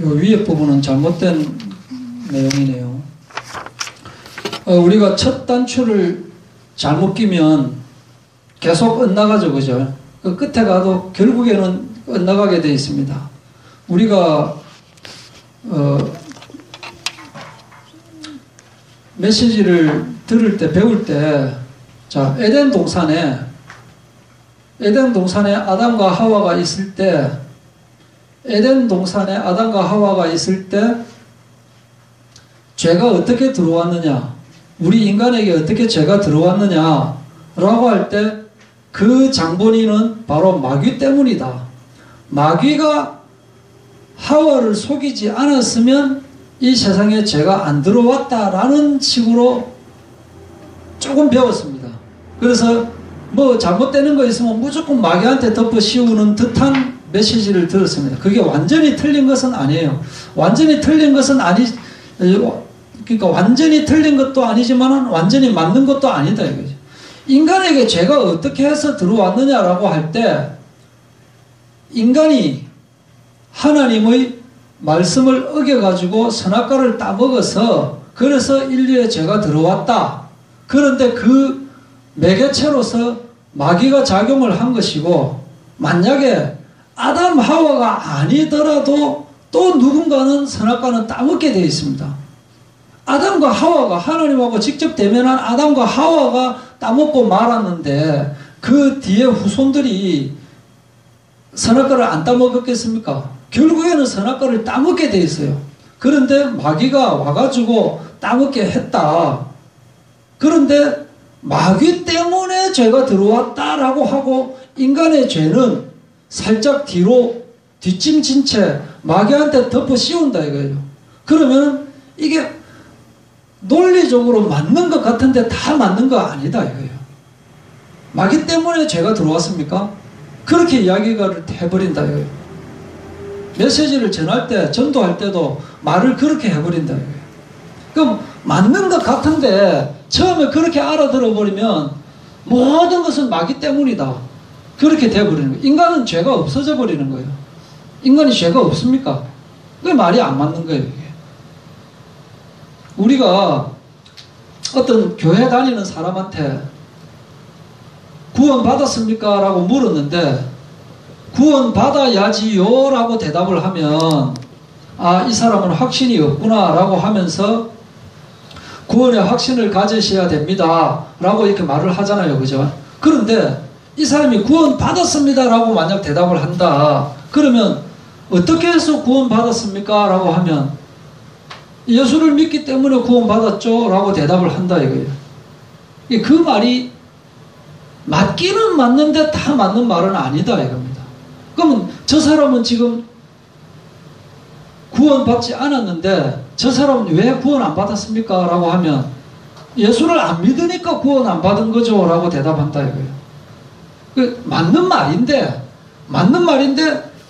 요 위에 부분은 잘못된 내용이네요. 우리가 첫 단추를 잘못 끼면 계속 엇나가죠, 그죠? 그 끝에 가도 결국에는 엇나가게 되어 있습니다. 우리가 메시지를 들을 때, 배울 때, 자, 에덴 동산에 아담과 하와가 있을 때, 죄가 어떻게 들어왔느냐, 우리 인간에게 어떻게 죄가 들어왔느냐 라고 할 때 그 장본인은 바로 마귀 때문이다. 마귀가 하와를 속이지 않았으면 이 세상에 죄가 안 들어왔다라는 식으로 조금 배웠습니다. 그래서 뭐 잘못되는 거 있으면 무조건 마귀한테 덮어 씌우는 듯한 메시지를 들었습니다. 그게 완전히 틀린 것은 아니에요. 완전히 틀린 것은 그러니까 완전히 틀린 것도 아니지만 완전히 맞는 것도 아니다 이거죠. 인간에게 죄가 어떻게 해서 들어왔느냐라고 할 때 인간이 하나님의 말씀을 어겨가지고 선악과를 따먹어서 그래서 인류에 죄가 들어왔다. 그런데 그 매개체로서 마귀가 작용을 한 것이고, 만약에 아담 하와가 아니더라도 또 누군가는 선악과는 따먹게 되어 있습니다. 아담과 하와가, 하나님하고 직접 대면한 아담과 하와가 따먹고 말았는데 그 뒤에 후손들이 선악과를 안 따먹었겠습니까? 결국에는 선악과를 따먹게 돼 있어요. 그런데 마귀가 와가지고 따먹게 했다. 그런데 마귀 때문에 죄가 들어왔다라고 하고 인간의 죄는 살짝 뒤로 뒷짐진 채 마귀한테 덮어 씌운다 이거예요. 그러면 이게 논리적으로 맞는 것 같은데 다 맞는 거 아니다 이거예요. 마귀 때문에 죄가 들어왔습니까? 그렇게 이야기를 해버린다 이거예요. 메시지를 전할 때, 전도할 때도 말을 그렇게 해버린다 이거예요. 그럼 맞는 것 같은데 처음에 그렇게 알아들어 버리면 모든 것은 마귀 때문이다. 그렇게 돼버리는 거예요. 인간은 죄가 없어져 버리는 거예요. 인간이 죄가 없습니까? 그게 말이 안 맞는 거예요. 이게. 우리가 어떤 교회 다니는 사람한테 구원 받았습니까? 라고 물었는데 구원 받아야지요 라고 대답을 하면 이 사람은 확신이 없구나 라고 하면서 구원의 확신을 가지셔야 됩니다 라고 이렇게 말을 하잖아요. 그죠? 그런데 이 사람이 구원 받았습니다 라고 만약 대답을 한다. 그러면 어떻게 해서 구원 받았습니까? 라고 하면 예수를 믿기 때문에 구원 받았죠 라고 대답을 한다 이거예요. 그 말이 맞기는 맞는데 다 맞는 말은 아니다 이겁니다. 그러면 저 사람은 지금 구원 받지 않았는데 저 사람은 왜 구원 안 받았습니까? 라고 하면 예수를 안 믿으니까 구원 안 받은 거죠 라고 대답한다 이거예요. 맞는 말인데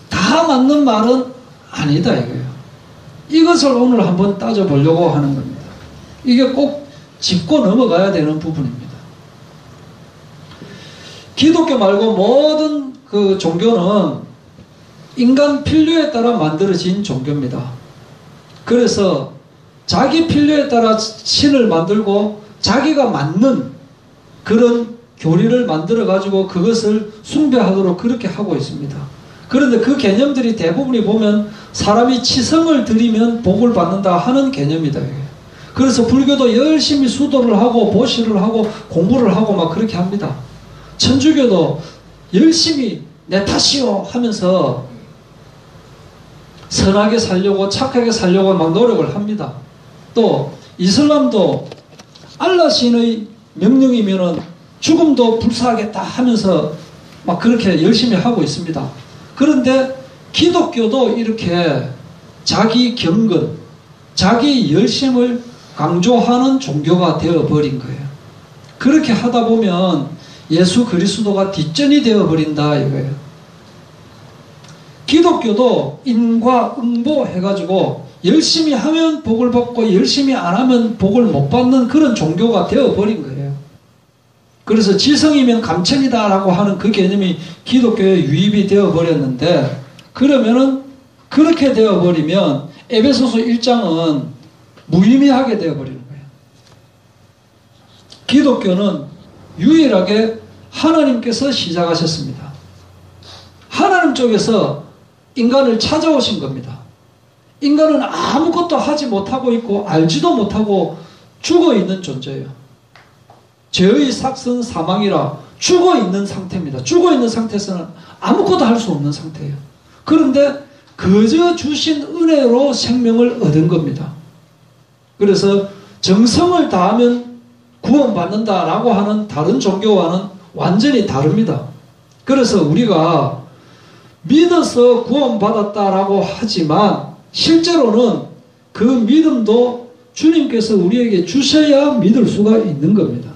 다 맞는 말은 아니다 이거예요. 이것을 오늘 한번 따져보려고 하는 겁니다. 이게 꼭 짚고 넘어가야 되는 부분입니다. 기독교 말고 모든 그 종교는 인간 필요에 따라 만들어진 종교입니다. 그래서 자기 필요에 따라 신을 만들고 자기가 맞는 그런 교리를 만들어 가지고 그것을 숭배하도록 그렇게 하고 있습니다. 그런데 그 개념들이 대부분이 보면 사람이 치성을 들이면 복을 받는다 하는 개념이다. 그래서 불교도 열심히 수도를 하고 보시를 하고 공부를 하고 막 그렇게 합니다. 천주교도 열심히 내 탓이요 하면서 선하게 살려고 착하게 살려고 막 노력을 합니다. 또 이슬람도 알라 신의 명령이면은 죽음도 불사하겠다 하면서 막 그렇게 열심히 하고 있습니다. 그런데 기독교도 이렇게 자기 경건, 자기 열심을 강조하는 종교가 되어버린 거예요. 그렇게 하다 보면 예수 그리스도가 뒷전이 되어버린다 이거예요. 기독교도 인과응보 해가지고 열심히 하면 복을 받고 열심히 안 하면 복을 못 받는 그런 종교가 되어버린 거예요. 그래서 지성이면 감천이다 라고 하는 그 개념이 기독교에 유입이 되어버렸는데, 그러면은 그렇게 되어버리면 에베소서 1장은 무의미하게 되어버리는 거예요. 기독교는 유일하게 하나님께서 시작하셨습니다. 하나님 쪽에서 인간을 찾아오신 겁니다. 인간은 아무것도 하지 못하고 있고 알지도 못하고 죽어있는 존재예요. 죄의 삭은 사망이라 죽어있는 상태입니다. 죽어있는 상태에서는 아무것도 할 수 없는 상태예요. 그런데 그저 주신 은혜로 생명을 얻은 겁니다. 그래서 정성을 다하면 구원받는다라고 하는 다른 종교와는 완전히 다릅니다. 그래서 우리가 믿어서 구원받았다라고 하지만 실제로는 그 믿음도 주님께서 우리에게 주셔야 믿을 수가 있는 겁니다.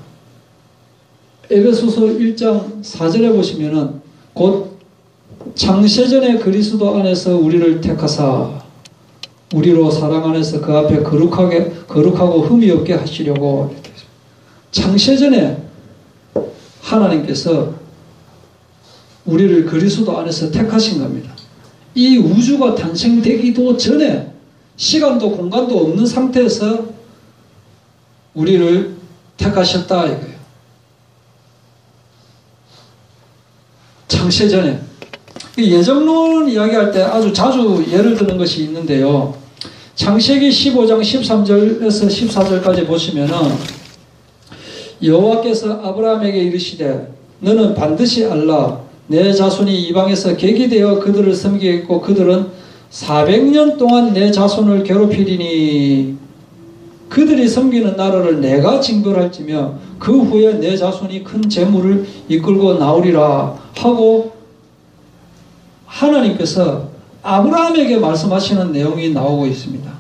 에베소서 1장 4절에 보시면은 곧 창세전에 그리스도 안에서 우리를 택하사 우리로 사랑 안에서 그 앞에 거룩하고 흠이 없게 하시려고 이렇게 창세전에 하나님께서 우리를 그리스도 안에서 택하신 겁니다. 이 우주가 탄생되기도 전에 시간도 공간도 없는 상태에서 우리를 택하셨다 이거예요. 창세전에. 예정론 이야기할 때 아주 자주 예를 드는 것이 있는데요. 창세기 15장 13절에서 14절까지 보시면은 여호와께서 아브라함에게 이르시되 너는 반드시 알라 내 자손이 이방에서 객이 되어 그들을 섬기겠고 그들은 400년 동안 내 자손을 괴롭히리니 그들이 섬기는 나라를 내가 징벌할지며 그 후에 내 자손이 큰 재물을 이끌고 나오리라 하고 하나님께서 아브라함에게 말씀하시는 내용이 나오고 있습니다.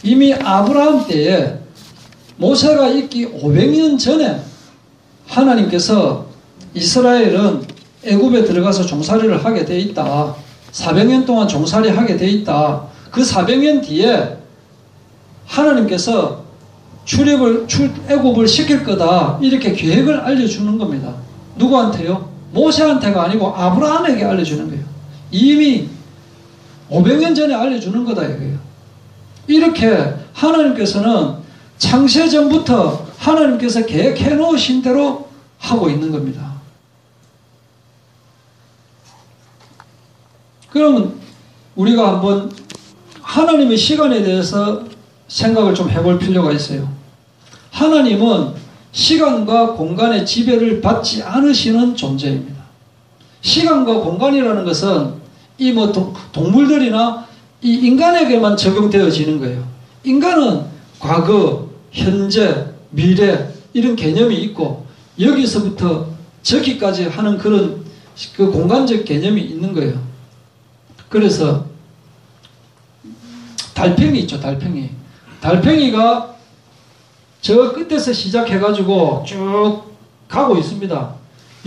이미 아브라함 때에 모세가 있기 500년 전에 하나님께서 이스라엘은 애굽에 들어가서 종살이를 하게 돼 있다. 400년 동안 종살이 하게 돼 있다. 그 400년 뒤에 하나님께서 애굽을 시킬 거다. 이렇게 계획을 알려주는 겁니다. 누구한테요? 모세한테가 아니고 아브라함에게 알려주는 거예요. 이미 500년 전에 알려주는 거다 이거예요. 이렇게 하나님께서는 창세전부터 하나님께서 계획해 놓으신 대로 하고 있는 겁니다. 그러면 우리가 한번 하나님의 시간에 대해서 생각을 좀 해볼 필요가 있어요. 하나님은 시간과 공간의 지배를 받지 않으시는 존재입니다. 시간과 공간이라는 것은 이 동물들이나 이 인간에게만 적용되어지는 거예요. 인간은 과거, 현재, 미래 이런 개념이 있고 여기서부터 저기까지 하는 그런 그 공간적 개념이 있는 거예요. 그래서 달팽이 있죠, 달팽이. 달팽이가 저 끝에서 시작해가지고 쭉 가고 있습니다.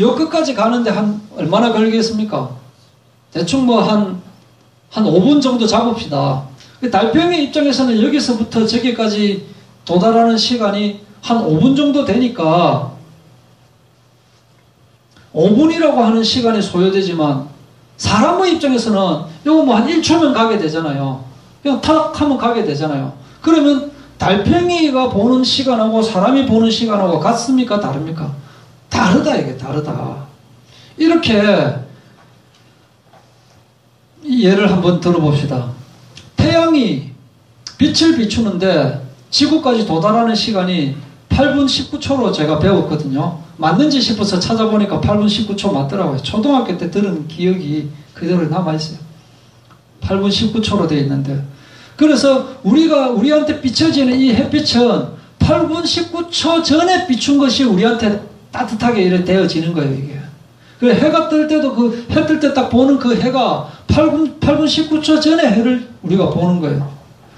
요 끝까지 가는데 한 얼마나 걸리겠습니까? 대충 뭐 한 5분 정도 잡읍시다. 달팽이 입장에서는 여기서부터 저기까지 도달하는 시간이 한 5분 정도 되니까 5분이라고 하는 시간이 소요되지만 사람의 입장에서는 요거 뭐 한 1초면 가게 되잖아요. 그냥 탁 하면 가게 되잖아요. 그러면 달팽이가 보는 시간하고 사람이 보는 시간하고 같습니까? 다릅니까? 다르다 이게 다르다. 이렇게 예를 한번 들어봅시다. 태양이 빛을 비추는데 지구까지 도달하는 시간이 8분 19초로 제가 배웠거든요. 맞는지 싶어서 찾아보니까 8분 19초 맞더라고요. 초등학교 때 들은 기억이 그대로 남아있어요. 8분 19초로 되어 있는데 그래서 우리한테 비춰지는 이 햇빛은 8분 19초 전에 비춘 것이 우리한테 따뜻하게 이렇게 되어지는 거예요, 이게. 그 해가 뜰 때도 그 해 뜰 때 딱 보는 그 해가 8분 19초 전에 해를 우리가 보는 거예요.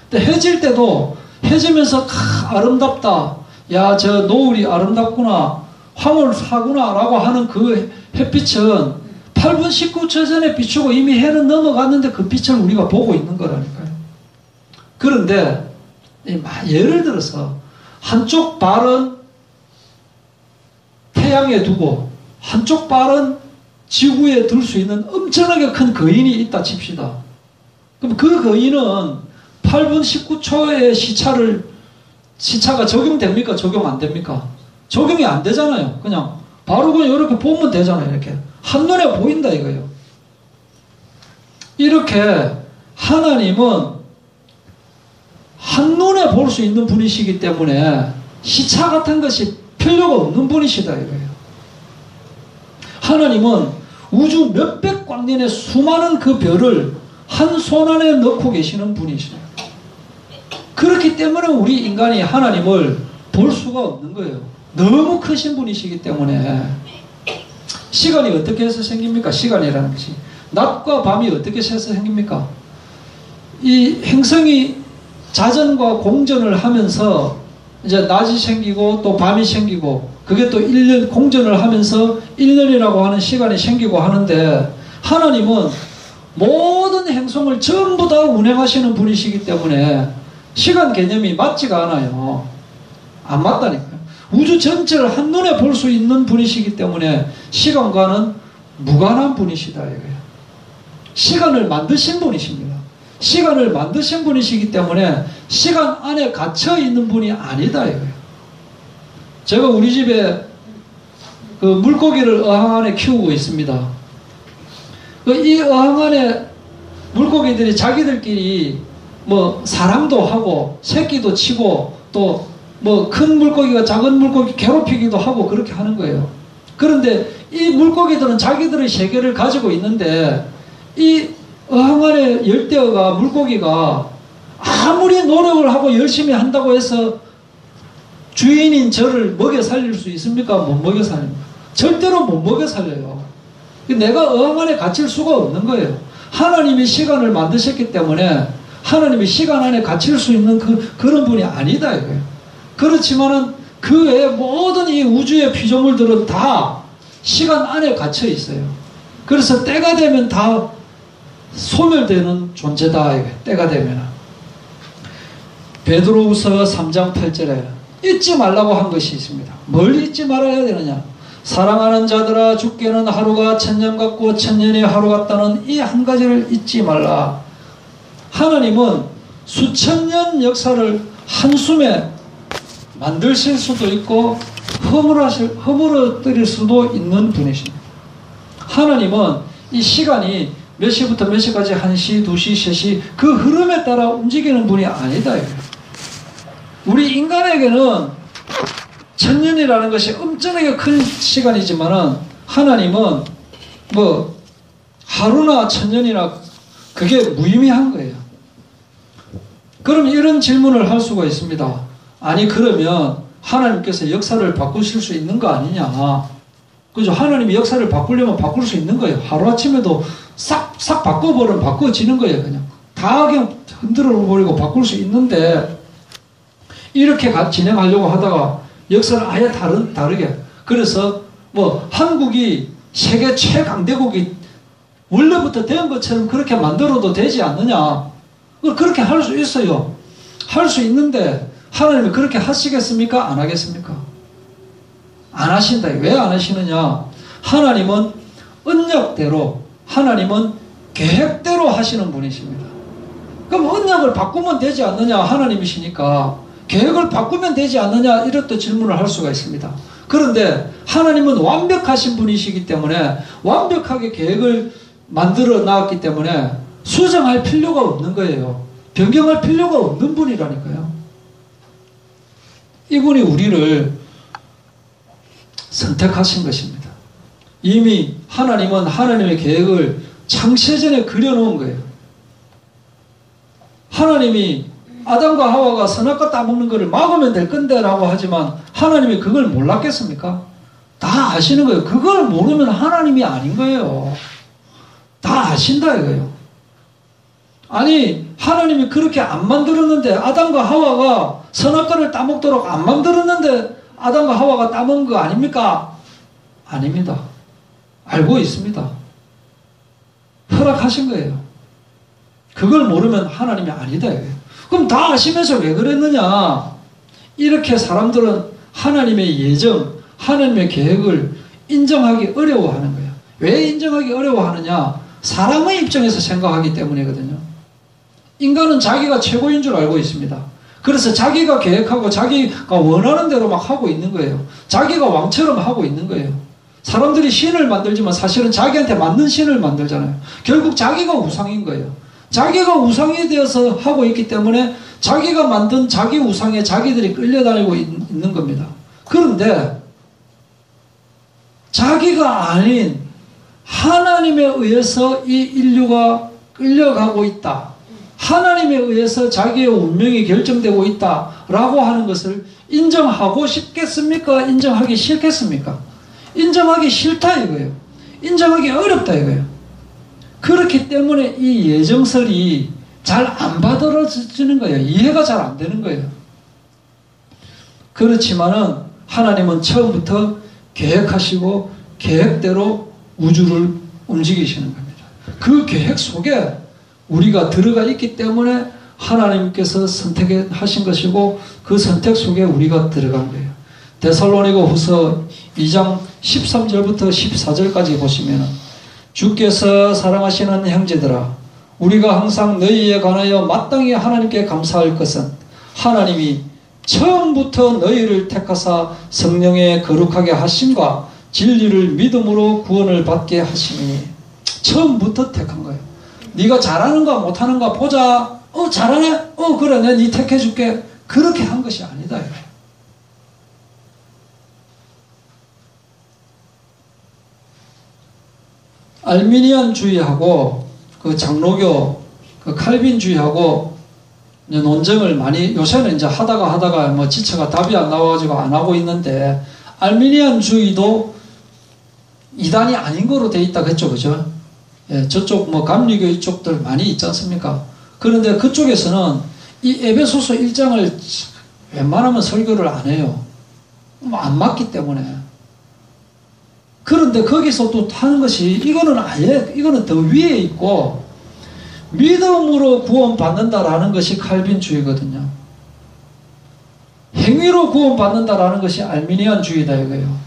근데 해질 때도 해지면서 아름답다. 야, 저 노을이 아름답구나. 황홀하구나. 라고 하는 그 햇빛은 8분 19초 전에 비추고 이미 해는 넘어갔는데 그 빛을 우리가 보고 있는 거라니까요. 그런데 예를 들어서 한쪽 발은 태양에 두고 한쪽 발은 지구에 둘 수 있는 엄청나게 큰 거인이 있다 칩시다. 그럼 그 거인은 8분 19초의 시차가 적용됩니까? 적용 안 됩니까? 적용이 안 되잖아요. 그냥 바로 그냥 이렇게 보면 되잖아요. 이렇게 한눈에 보인다 이거예요. 이렇게 하나님은 한눈에 볼 수 있는 분이시기 때문에 시차 같은 것이 필요가 없는 분이시다 이거예요. 하나님은 우주 몇백 광년의 수많은 그 별을 한 손 안에 넣고 계시는 분이시네요. 그렇기 때문에 우리 인간이 하나님을 볼 수가 없는 거예요. 너무 크신 분이시기 때문에. 시간이 어떻게 해서 생깁니까? 시간이라는 것이 낮과 밤이 어떻게 해서 생깁니까? 이 행성이 자전과 공전을 하면서 이제 낮이 생기고 또 밤이 생기고 그게 또 1년 공전을 하면서 1년이라고 하는 시간이 생기고 하는데, 하나님은 모든 행성을 전부 다 운행하시는 분이시기 때문에 시간 개념이 맞지가 않아요. 안 맞다니까요. 우주 전체를 한눈에 볼 수 있는 분이시기 때문에 시간과는 무관한 분이시다 이거예요. 시간을 만드신 분이십니다. 시간을 만드신 분이시기 때문에 시간 안에 갇혀 있는 분이 아니다 이거예요. 제가 우리 집에 그 물고기를 어항 안에 키우고 있습니다. 이 어항 안에 물고기들이 자기들끼리 뭐 사랑도 하고 새끼도 치고 또 뭐 큰 물고기가 작은 물고기 괴롭히기도 하고 그렇게 하는 거예요. 그런데 이 물고기들은 자기들의 세계를 가지고 있는데 이 어항 안에 열대어가 물고기가 아무리 노력을 하고 열심히 한다고 해서 주인인 저를 먹여 살릴 수 있습니까? 못 먹여 살립니다. 절대로 못 먹여 살려요. 내가 어항 안에 갇힐 수가 없는 거예요. 하나님이 시간을 만드셨기 때문에 하나님이 시간 안에 갇힐 수 있는 그런 분이 아니다 이거예요. 그렇지만은 그 외에 모든 이 우주의 피조물들은 다 시간 안에 갇혀 있어요. 그래서 때가 되면 다 소멸되는 존재다 이거예요. 때가 되면. 베드로후서 3장 8절에 잊지 말라고 한 것이 있습니다. 뭘 잊지 말아야 되느냐? 사랑하는 자들아, 죽게는 하루가 천년 같고 천년이 하루 같다는 이 한 가지를 잊지 말라. 하나님은 수천 년 역사를 한숨에 만드실 수도 있고 허물어뜨릴 수도 있는 분이십니다. 하나님은 이 시간이 몇 시부터 몇 시까지 1시, 2시, 3시 그 흐름에 따라 움직이는 분이 아니다. 우리 인간에게는 천년이라는 것이 엄청나게 큰 시간이지만은 하나님은 뭐 하루나 천년이나 그게 무의미한 거예요. 그럼 이런 질문을 할 수가 있습니다. 아니 그러면 하나님께서 역사를 바꾸실 수 있는 거 아니냐? 그죠? 하나님이 역사를 바꾸려면 바꿀 수 있는 거예요. 하루아침에도 싹 바꿔버리면 바꿔지는 거예요. 그냥 다 그냥 흔들어 버리고 바꿀 수 있는데 이렇게 진행하려고 하다가 역사를 아예 다르게. 그래서 뭐 한국이 세계 최강대국이 원래부터 된 것처럼 그렇게 만들어도 되지 않느냐? 그렇게 할 수 있어요. 할 수 있는데 하나님이 그렇게 하시겠습니까? 안 하겠습니까? 안 하신다. 왜 안 하시느냐? 하나님은 언약대로, 하나님은 계획대로 하시는 분이십니다. 그럼 언약을 바꾸면 되지 않느냐? 하나님이시니까 계획을 바꾸면 되지 않느냐? 이렇게 질문을 할 수가 있습니다. 그런데 하나님은 완벽하신 분이시기 때문에 완벽하게 계획을 만들어 놨기 때문에 수정할 필요가 없는 거예요. 변경할 필요가 없는 분이라니까요. 이분이 우리를 선택하신 것입니다. 이미 하나님은 하나님의 계획을 창세전에 그려놓은 거예요. 하나님이 아담과 하와가 선악과 따먹는 것을 막으면 될 건데 라고 하지만 하나님이 그걸 몰랐겠습니까? 다 아시는 거예요. 그걸 모르면 하나님이 아닌 거예요. 다 아신다 이거예요. 아니 하나님이 그렇게 안 만들었는데 아담과 하와가 선악과를 따먹도록 안 만들었는데 아담과 하와가 따먹은 거 아닙니까? 아닙니다. 알고 있습니다. 허락하신 거예요. 그걸 모르면 하나님이 아니다 이거예요. 그럼 다 아시면서 왜 그랬느냐? 이렇게 사람들은 하나님의 예정, 하나님의 계획을 인정하기 어려워하는 거예요. 왜 인정하기 어려워하느냐? 사람의 입장에서 생각하기 때문이거든요. 인간은 자기가 최고인 줄 알고 있습니다. 그래서 자기가 계획하고 자기가 원하는 대로 막 하고 있는 거예요. 자기가 왕처럼 하고 있는 거예요. 사람들이 신을 만들지만 사실은 자기한테 맞는 신을 만들잖아요. 결국 자기가 우상인 거예요. 자기가 우상이 되어서 하고 있기 때문에 자기가 만든 자기 우상에 자기들이 끌려다니고 있는 겁니다. 그런데 자기가 아닌 하나님에 의해서 이 인류가 끌려가고 있다. 하나님에 의해서 자기의 운명이 결정되고 있다라고 하는 것을 인정하고 싶겠습니까? 인정하기 싫겠습니까? 인정하기 싫다 이거예요. 인정하기 어렵다 이거예요. 그렇기 때문에 이 예정설이 잘 안 받아들여지는 거예요. 이해가 잘 안 되는 거예요. 그렇지만은 하나님은 처음부터 계획하시고 계획대로 우주를 움직이시는 겁니다. 그 계획 속에 우리가 들어가 있기 때문에 하나님께서 선택하신 것이고 그 선택 속에 우리가 들어간 거예요. 데살로니가 후서 2장 13절부터 14절까지 보시면 주께서 사랑하시는 형제들아 우리가 항상 너희에 관하여 마땅히 하나님께 감사할 것은 하나님이 처음부터 너희를 택하사 성령에 거룩하게 하심과 진리를 믿음으로 구원을 받게 하시니 처음부터 택한 거예요. 네가 잘하는가 못하는가 보자. 잘하네? 그래 내가 네 택해줄게. 그렇게 한 것이 아니다. 알미니안주의하고 그 장로교 그 칼빈주의하고 이제 논쟁을 많이 요새는 이제 하다가 뭐 지체가 답이 안 나와가지고 안 하고 있는데 알미니안주의도 이단이 아닌 거로 돼 있다고 했죠, 그죠? 예, 저쪽 뭐 감리교 이쪽들 많이 있지 않습니까? 그런데 그쪽에서는 이 에베소서 1장을 웬만하면 설교를 안 해요. 안 맞기 때문에. 그런데 거기서 또 하는 것이 이거는 더 위에 있고 믿음으로 구원받는다라는 것이 칼빈주의거든요. 행위로 구원받는다라는 것이 알미니안주의다 이거예요.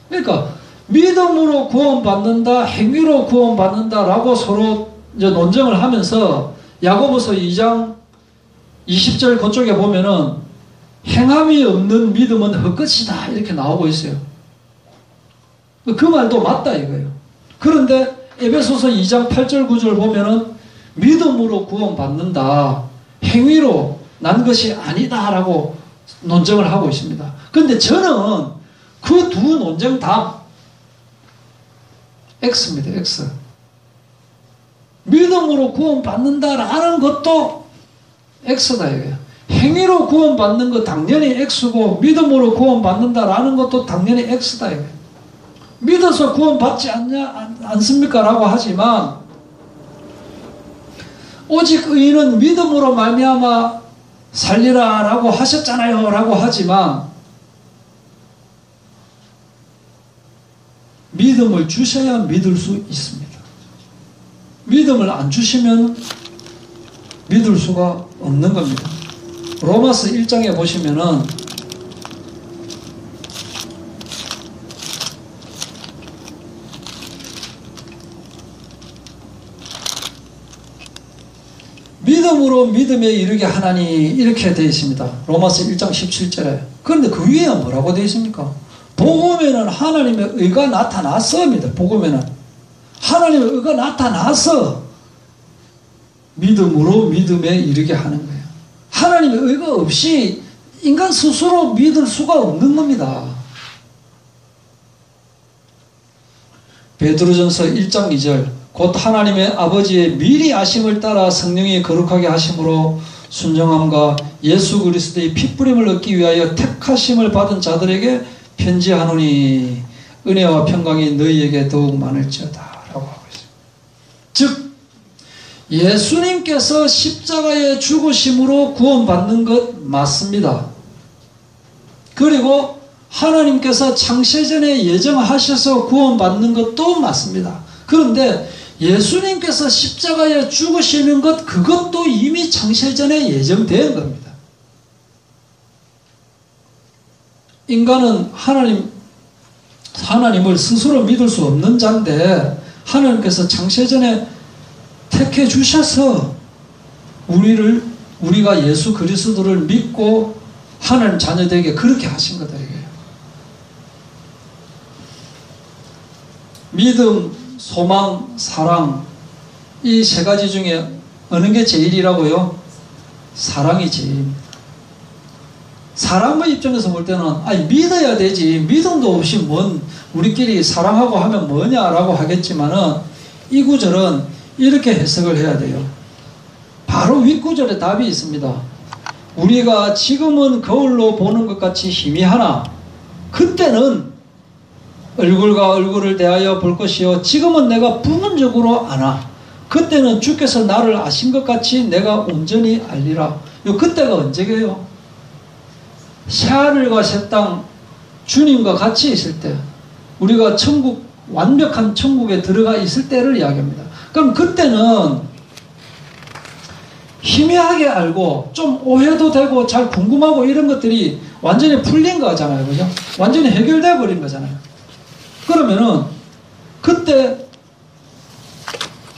그러니까 믿음으로 구원받는다, 행위로 구원받는다라고 서로 이제 논쟁을 하면서 야고보서 2장 20절 그쪽에 보면은 행함이 없는 믿음은 헛것이다 이렇게 나오고 있어요. 그 말도 맞다 이거예요. 그런데 에베소서 2장 8절 9절 보면은 믿음으로 구원받는다, 행위로 난 것이 아니다라고 논쟁을 하고 있습니다. 그런데 저는 그 두 논쟁 다 X입니다. X. 믿음으로 구원받는다라는 것도 X다 이거예요. 행위로 구원받는 것 당연히 X고 믿음으로 구원받는다라는 것도 당연히 X다 이거예요. 믿어서 구원받지 않습니까? 라고 하지만 오직 의인은 믿음으로 말미암아 살리라 라고 하셨잖아요 라고 하지만 믿음을 주셔야 믿을 수 있습니다. 믿음을 안 주시면 믿을 수가 없는 겁니다. 로마서 1장에 보시면은 믿음으로 믿음에 이르게 하나니 이렇게 되어 있습니다. 로마서 1장 17절에. 그런데 그 위에 뭐라고 되어 있습니까? 복음에는 하나님의 의가 나타났습니다. 복음에는 하나님의 의가 나타나서 믿음으로 믿음에 이르게 하는 거예요. 하나님의 의가 없이 인간 스스로 믿을 수가 없는 겁니다. 베드로전서 1장 2절 곧 하나님의 아버지의 미리 아심을 따라 성령이 거룩하게 하심으로 순정함과 예수 그리스도의 핏부림을 얻기 위하여 택하심을 받은 자들에게 편지하노니 은혜와 평강이 너희에게 더욱 많을지어다 라고 하고 있습니다. 즉 예수님께서 십자가의 죽으심으로 구원받는 것 맞습니다. 그리고 하나님께서 창세전에 예정하셔서 구원받는 것도 맞습니다. 그런데 예수님께서 십자가에 죽으시는 것 그것도 이미 창세전에 예정된 겁니다. 인간은 하나님을 스스로 믿을 수 없는 자인데 하나님께서 창세전에 택해 주셔서 우리가 예수 그리스도를 믿고 하나님 자녀되게 그렇게 하신 거다 이거예요. 믿음, 소망, 사랑, 이 세 가지 중에 어느 게 제일이라고요? 사랑이 제일입니다. 사람의 입장에서 볼 때는 믿어야 되지, 믿음도 없이 우리끼리 사랑하고 하면 뭐냐라고 하겠지만은, 이 구절은 이렇게 해석을 해야 돼요. 바로 윗구절에 답이 있습니다. 우리가 지금은 거울로 보는 것 같이 희미하나 그때는 얼굴과 얼굴을 대하여 볼 것이요 지금은 내가 부분적으로 아나 그때는 주께서 나를 아신 것 같이 내가 온전히 알리라. 그때가 언제게요? 새하늘과 새 땅 주님과 같이 있을 때, 우리가 천국, 완벽한 천국에 들어가 있을 때를 이야기합니다. 그럼 그때는 희미하게 알고 좀 오해도 되고 잘 궁금하고 이런 것들이 완전히 풀린 거잖아요. 그죠? 완전히 해결돼 버린 거잖아요. 그러면은 그때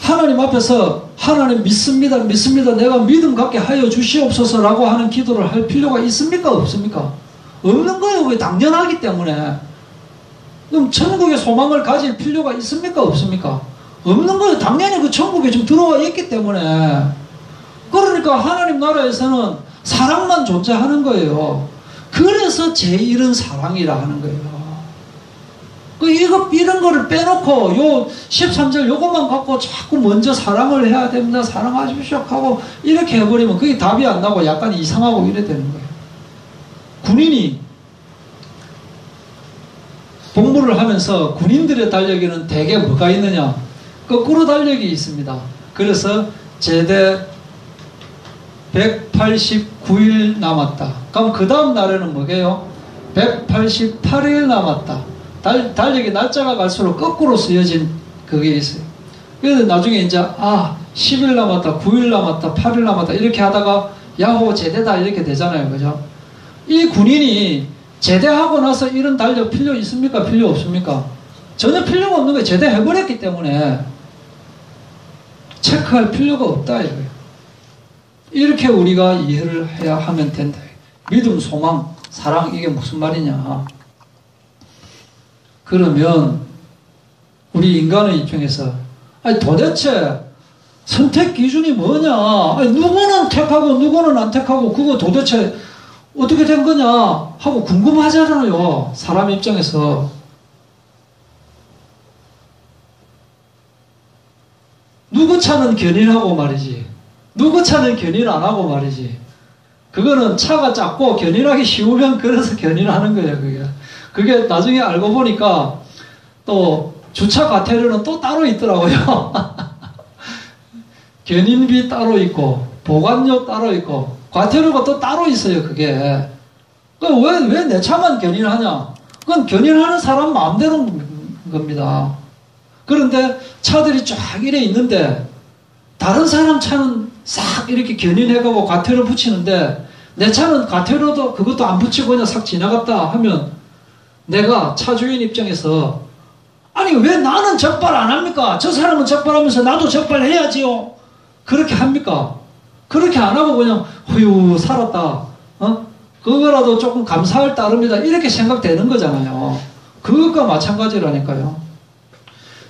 하나님 앞에서 하나님 믿습니다, 믿습니다, 내가 믿음 갖게 하여 주시옵소서라고 하는 기도를 할 필요가 있습니까? 없습니까? 없는 거예요. 그게 당연하기 때문에. 그럼 천국의 소망을 가질 필요가 있습니까? 없습니까? 없는 거예요. 당연히 그 천국에 지금 들어와 있기 때문에. 그러니까 하나님 나라에서는 사랑만 존재하는 거예요. 그래서 제1은 사랑이라 하는 거예요. 이런 거를 빼놓고, 13절 요것만 갖고 자꾸 먼저 사랑을 해야 됩니다. 사랑하십시오 하고, 이렇게 해버리면 그게 답이 안 나고 약간 이상하고 이래 되는 거예요. 군인이 복무를 하면서 군인들의 달력에는 대개 뭐가 있느냐? 거꾸로 달력이 있습니다. 그래서 제대 189일 남았다. 그럼 그 다음 날에는 뭐게요? 188일 남았다. 달력의 날짜가 갈수록 거꾸로 쓰여진 그게 있어요. 그래서 나중에 이제 10일 남았다, 9일 남았다, 8일 남았다 이렇게 하다가 야호 제대다 이렇게 되잖아요. 그죠? 이 군인이 제대하고 나서 이런 달력 필요 있습니까? 필요 없습니까? 전혀 필요가 없는 거예요. 제대해버렸기 때문에 체크할 필요가 없다 이거예요. 이렇게 우리가 이해를 해야 하면 된다. 믿음, 소망, 사랑 이게 무슨 말이냐? 그러면 우리 인간의 입장에서 도대체 선택 기준이 뭐냐? 누구는 택하고 누구는 안 택하고 그거 도대체 어떻게 된 거냐? 하고 궁금하잖아요. 사람 입장에서. 누구 차는 견인하고 말이지. 누구 차는 견인 안 하고 말이지. 그거는 차가 작고 견인하기 쉬우면 그래서 견인하는 거예요. 그게 나중에 알고 보니까 또 주차 과태료는 또 따로 있더라고요. 견인비 따로 있고 보관료 따로 있고 과태료가 또 따로 있어요. 그게 왜 내 차만 견인하냐? 그건 견인하는 사람 마음대로인 겁니다. 그런데 차들이 쫙 이래 있는데 다른 사람 차는 싹 이렇게 견인해가고 과태료 붙이는데 내 차는 과태료도 그것도 안 붙이고 그냥 싹 지나갔다 하면 내가 차주인 입장에서 아니 왜 나는 적발 안 합니까? 저 사람은 적발하면서 나도 적발해야지요. 그렇게 합니까? 그렇게 안 하고 그냥 휴 살았다. 그거라도 조금 감사할 따름이다. 이렇게 생각되는 거잖아요. 그것과 마찬가지라니까요.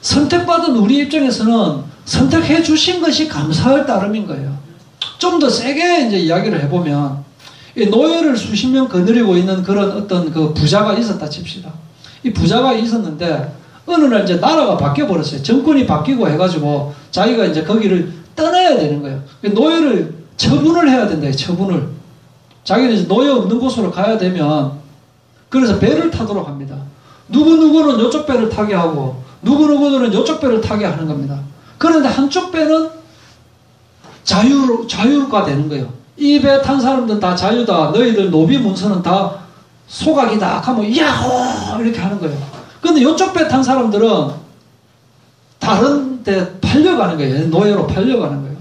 선택받은 우리 입장에서는 선택해 주신 것이 감사할 따름인 거예요. 좀 더 세게 이제 이야기를 해보면 노예를 수십 명 거느리고 있는 그런 어떤 그 부자가 있었다 칩시다. 이 부자가 있었는데 어느 날 이제 나라가 바뀌어 버렸어요. 정권이 바뀌고 해가지고 자기가 이제 거기를 떠나야 되는 거예요. 노예를 처분을 해야 된다. 처분을. 자기는 이제 노예 없는 곳으로 가야 되면 그래서 배를 타도록 합니다. 누구누구는 이쪽 배를 타게 하고 누구누구는 이쪽 배를 타게 하는 겁니다. 그런데 한쪽 배는 자유가 되는 거예요. 이 배 탄 사람들은 다 자유다. 너희들 노비 문서는 다 소각이다. 하면 야호 이렇게 하는 거예요. 근데 이쪽 배 탄 사람들은 다른 데 팔려가는 거예요. 노예로 팔려가는 거예요.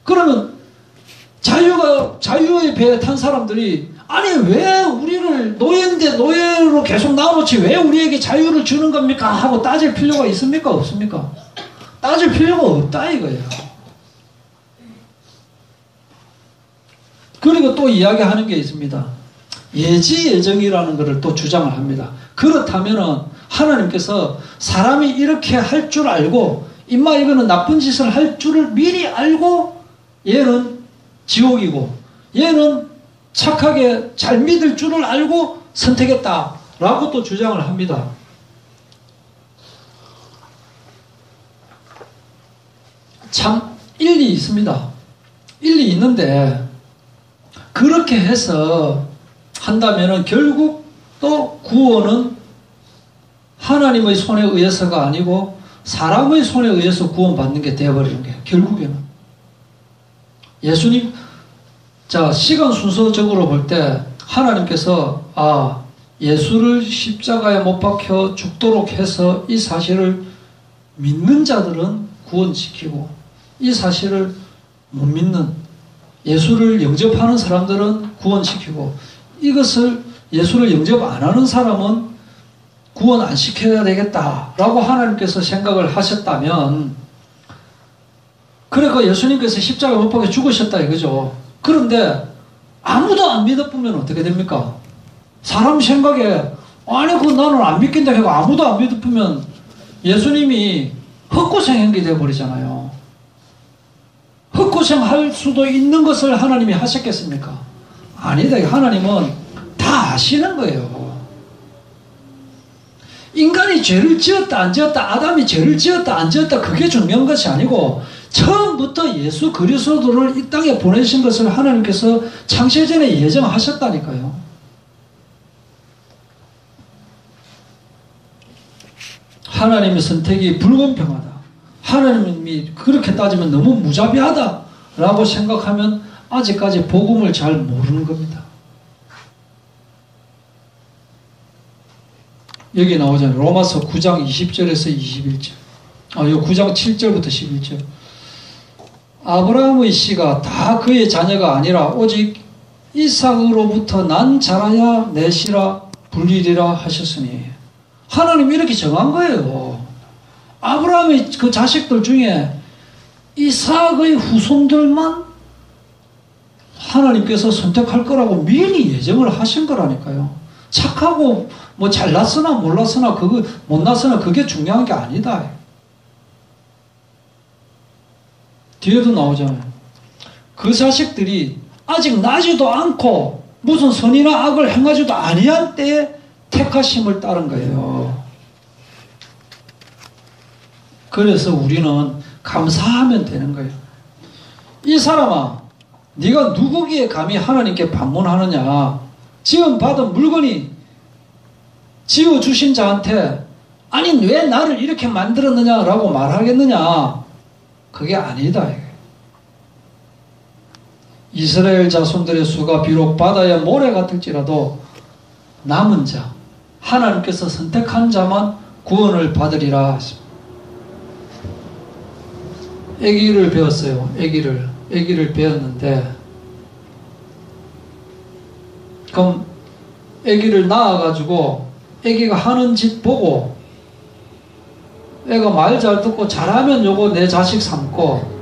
그러면 자유의 배에 탄 사람들이 아니 왜 우리를 노예인데 노예로 계속 놔놓지 왜 우리에게 자유를 주는 겁니까? 하고 따질 필요가 있습니까? 없습니까? 따질 필요가 없다 이거예요. 그리고 또 이야기하는 게 있습니다. 예지예정이라는 것을 또 주장을 합니다. 그렇다면은 하나님께서 사람이 이렇게 할 줄 알고, 임마 이거는 나쁜 짓을 할 줄을 미리 알고, 얘는 지옥이고 얘는 착하게 잘 믿을 줄을 알고 선택했다라고 또 주장을 합니다. 참 일리 있습니다. 일리 있는데 그렇게 해서 한다면은 결국 또 구원은 하나님의 손에 의해서가 아니고 사람의 손에 의해서 구원받는 게 되어버리는 거예요. 결국에는. 예수님, 자, 시간 순서적으로 볼 때 하나님께서 예수를 십자가에 못 박혀 죽도록 해서 이 사실을 믿는 자들은 구원시키고 이 사실을 못 믿는 예수를 영접하는 사람들은 구원시키고 이것을 예수를 영접 안 하는 사람은 구원 안 시켜야 되겠다라고 하나님께서 생각을 하셨다면, 그러니까 예수님께서 십자가에 못 박혀 죽으셨다 이거죠. 그런데 아무도 안 믿어보면 어떻게 됩니까? 사람 생각에 아니 그 나는 안 믿긴다 해고 아무도 안 믿어보면 예수님이 헛고생한 게 되어버리잖아요. 헛고생할 수도 있는 것을 하나님이 하셨겠습니까? 아니다. 하나님은 다 아시는 거예요. 인간이 죄를 지었다 안 지었다, 아담이 죄를 지었다 안 지었다, 그게 중요한 것이 아니고 처음부터 예수 그리스도를 이 땅에 보내신 것을 하나님께서 창세전에 예정하셨다니까요. 하나님의 선택이 불공평하다, 하나님이 그렇게 따지면 너무 무자비하다라고 생각하면 아직까지 복음을 잘 모르는 겁니다. 여기 나오잖아요. 로마서 9장 20절에서 21절. 요 9장 7절부터 11절. 아브라함의 씨가 다 그의 자녀가 아니라 오직 이삭으로부터 난 자라야 내 씨라 불리리라 하셨으니, 하나님이 이렇게 정한 거예요. 아브라함의 그 자식들 중에 이삭의 후손들만 하나님께서 선택할 거라고 미리 예정을 하신 거라니까요. 착하고 뭐 잘났으나 몰랐으나 그거 못났으나 그게 중요한 게 아니다. 뒤에도 나오잖아요. 그 자식들이 아직 나지도 않고 무슨 선이나 악을 행하지도 아니한 때에 택하심을 따른 거예요. 그래서 우리는 감사하면 되는 거예요. 이 사람아, 네가 누구기에 감히 하나님께 반문하느냐? 지금 받은 물건이 지어주신 자한테 아니 왜 나를 이렇게 만들었느냐라고 말하겠느냐? 그게 아니다. 이스라엘 자손들의 수가 비록 바다의 모래 같을지라도 남은 자, 하나님께서 선택한 자만 구원을 받으리라. 아기를 배웠어요. 아기를 배웠는데, 그럼 아기를 낳아가지고 아기가 하는 짓 보고 애가 말 잘 듣고 잘하면 요거 내 자식 삼고,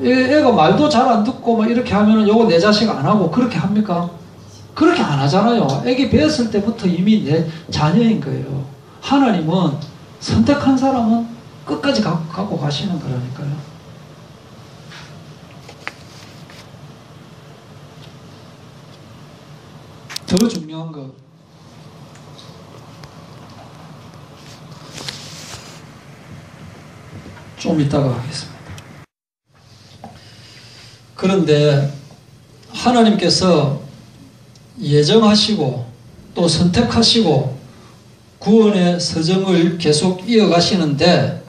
애가 말도 잘 안 듣고 막 이렇게 하면 요거 내 자식 안 하고 그렇게 합니까? 그렇게 안 하잖아요. 애기 배웠을 때부터 이미 내 자녀인 거예요. 하나님은 선택한 사람은 끝까지 갖고 가시는 거라니까요. 더 중요한 거, 좀 이따가 하겠습니다. 그런데 하나님께서 예정하시고 또 선택하시고 구원의 서정을 계속 이어가시는데,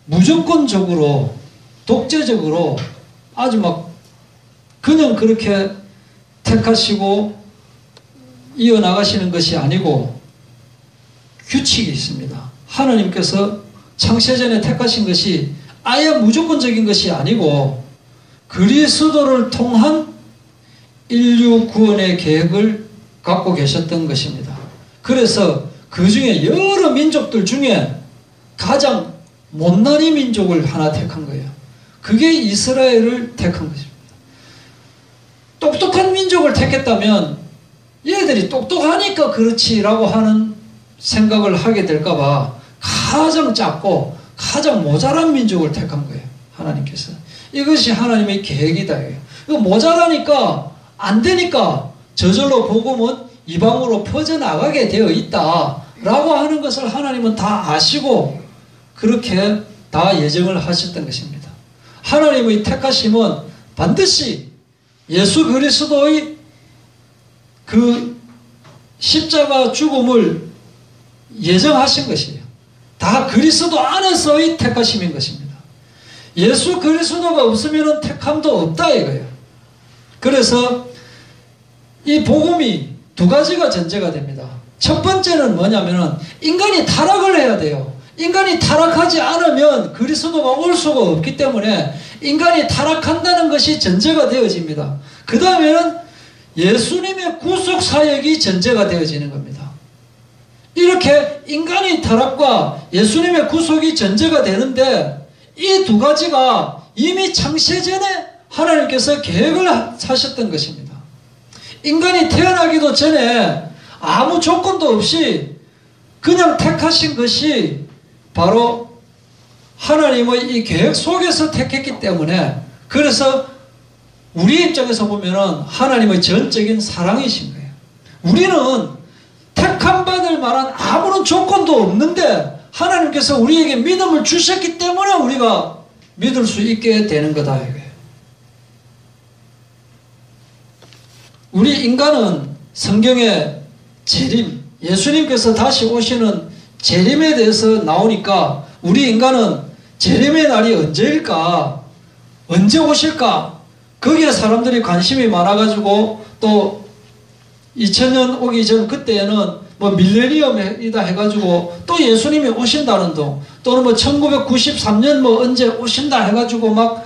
무조건적으로 독재적으로 아주 막 그냥 그렇게 택하시고 이어나가시는 것이 아니고 규칙이 있습니다. 하나님께서 창세전에 택하신 것이 아예 무조건적인 것이 아니고 그리스도를 통한 인류 구원의 계획을 갖고 계셨던 것입니다. 그래서 그 중에 여러 민족들 중에 가장 못난이 민족을 하나 택한 거예요. 그게 이스라엘을 택한 것입니다. 똑똑한 민족을 택했다면 얘들이 똑똑하니까 그렇지라고 하는 생각을 하게 될까봐 가장 작고 가장 모자란 민족을 택한 거예요. 하나님께서. 이것이 하나님의 계획이다. 이거 모자라니까 안 되니까 저절로 복음은 이방으로 퍼져나가게 되어 있다라고 하는 것을 하나님은 다 아시고 그렇게 다 예정을 하셨던 것입니다. 하나님의 택하심은 반드시 예수 그리스도의 그 십자가 죽음을 예정하신 것이에요. 다 그리스도 안에서의 택하심인 것입니다. 예수 그리스도가 없으면 택함도 없다 이거예요. 그래서 이 복음이 두 가지가 전제가 됩니다. 첫 번째는 뭐냐면은 인간이 타락을 해야 돼요. 인간이 타락하지 않으면 그리스도가 올 수가 없기 때문에 인간이 타락한다는 것이 전제가 되어집니다. 그 다음에는 예수님의 구속 사역이 전제가 되어지는 겁니다. 이렇게 인간의 타락과 예수님의 구속이 전제가 되는데 이 두 가지가 이미 창세 전에 하나님께서 계획을 하셨던 것입니다. 인간이 태어나기도 전에 아무 조건도 없이 그냥 택하신 것이 바로 하나님의 이 계획 속에서 택했기 때문에 그래서 우리 입장에서 보면은 하나님의 전적인 사랑이신 거예요. 우리는 택함 받을 만한 아무런 조건도 없는데 하나님께서 우리에게 믿음을 주셨기 때문에 우리가 믿을 수 있게 되는 거다 이거예요. 우리 인간은 성경의 재림, 예수님께서 다시 오시는 재림에 대해서 나오니까 우리 인간은 재림의 날이 언제일까? 언제 오실까? 거기에 사람들이 관심이 많아가지고 또 2000년 오기 전 그때에는 뭐 밀레니엄이다 해가지고 또 예수님이 오신다는 둥 또는 뭐 1993년 뭐 언제 오신다 해가지고 막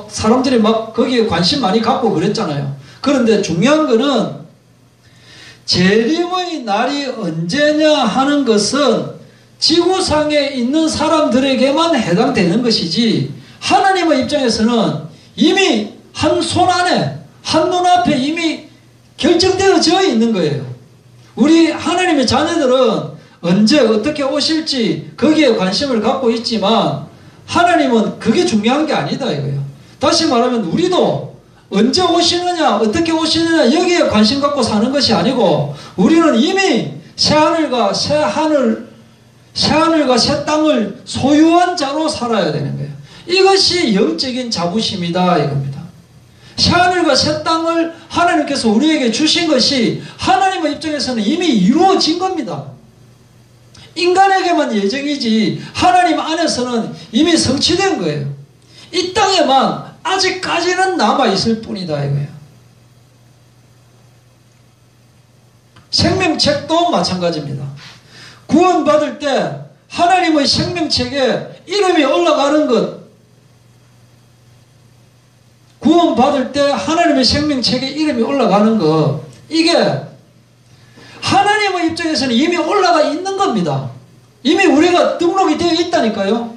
사람들이 막 거기에 관심 많이 갖고 그랬잖아요. 그런데 중요한 거는 재림의 날이 언제냐 하는 것은 지구상에 있는 사람들에게만 해당되는 것이지 하나님의 입장에서는 이미 한 손 안에 한 눈앞에 이미 결정되어져 있는 거예요. 우리 하나님의 자녀들은 언제 어떻게 오실지 거기에 관심을 갖고 있지만 하나님은 그게 중요한 게 아니다 이거예요. 다시 말하면 우리도 언제 오시느냐 어떻게 오시느냐 여기에 관심 갖고 사는 것이 아니고 우리는 이미 새하늘과 새 땅을 소유한 자로 살아야 되는 거예요. 이것이 영적인 자부심이다 이겁니다. 새하늘과 새 땅을 하나님께서 우리에게 주신 것이 하나님의 입장에서는 이미 이루어진 겁니다. 인간에게만 예정이지 하나님 안에서는 이미 성취된 거예요. 이 땅에만 아직까지는 남아있을 뿐이다 이거예요. 생명책도 마찬가지입니다. 구원받을 때 하나님의 생명책에 이름이 올라가는 것, 구원받을 때 하나님의 생명책에 이름이 올라가는 것, 이게 하나님의 입장에서는 이미 올라가 있는 겁니다. 이미 우리가 등록이 되어 있다니까요.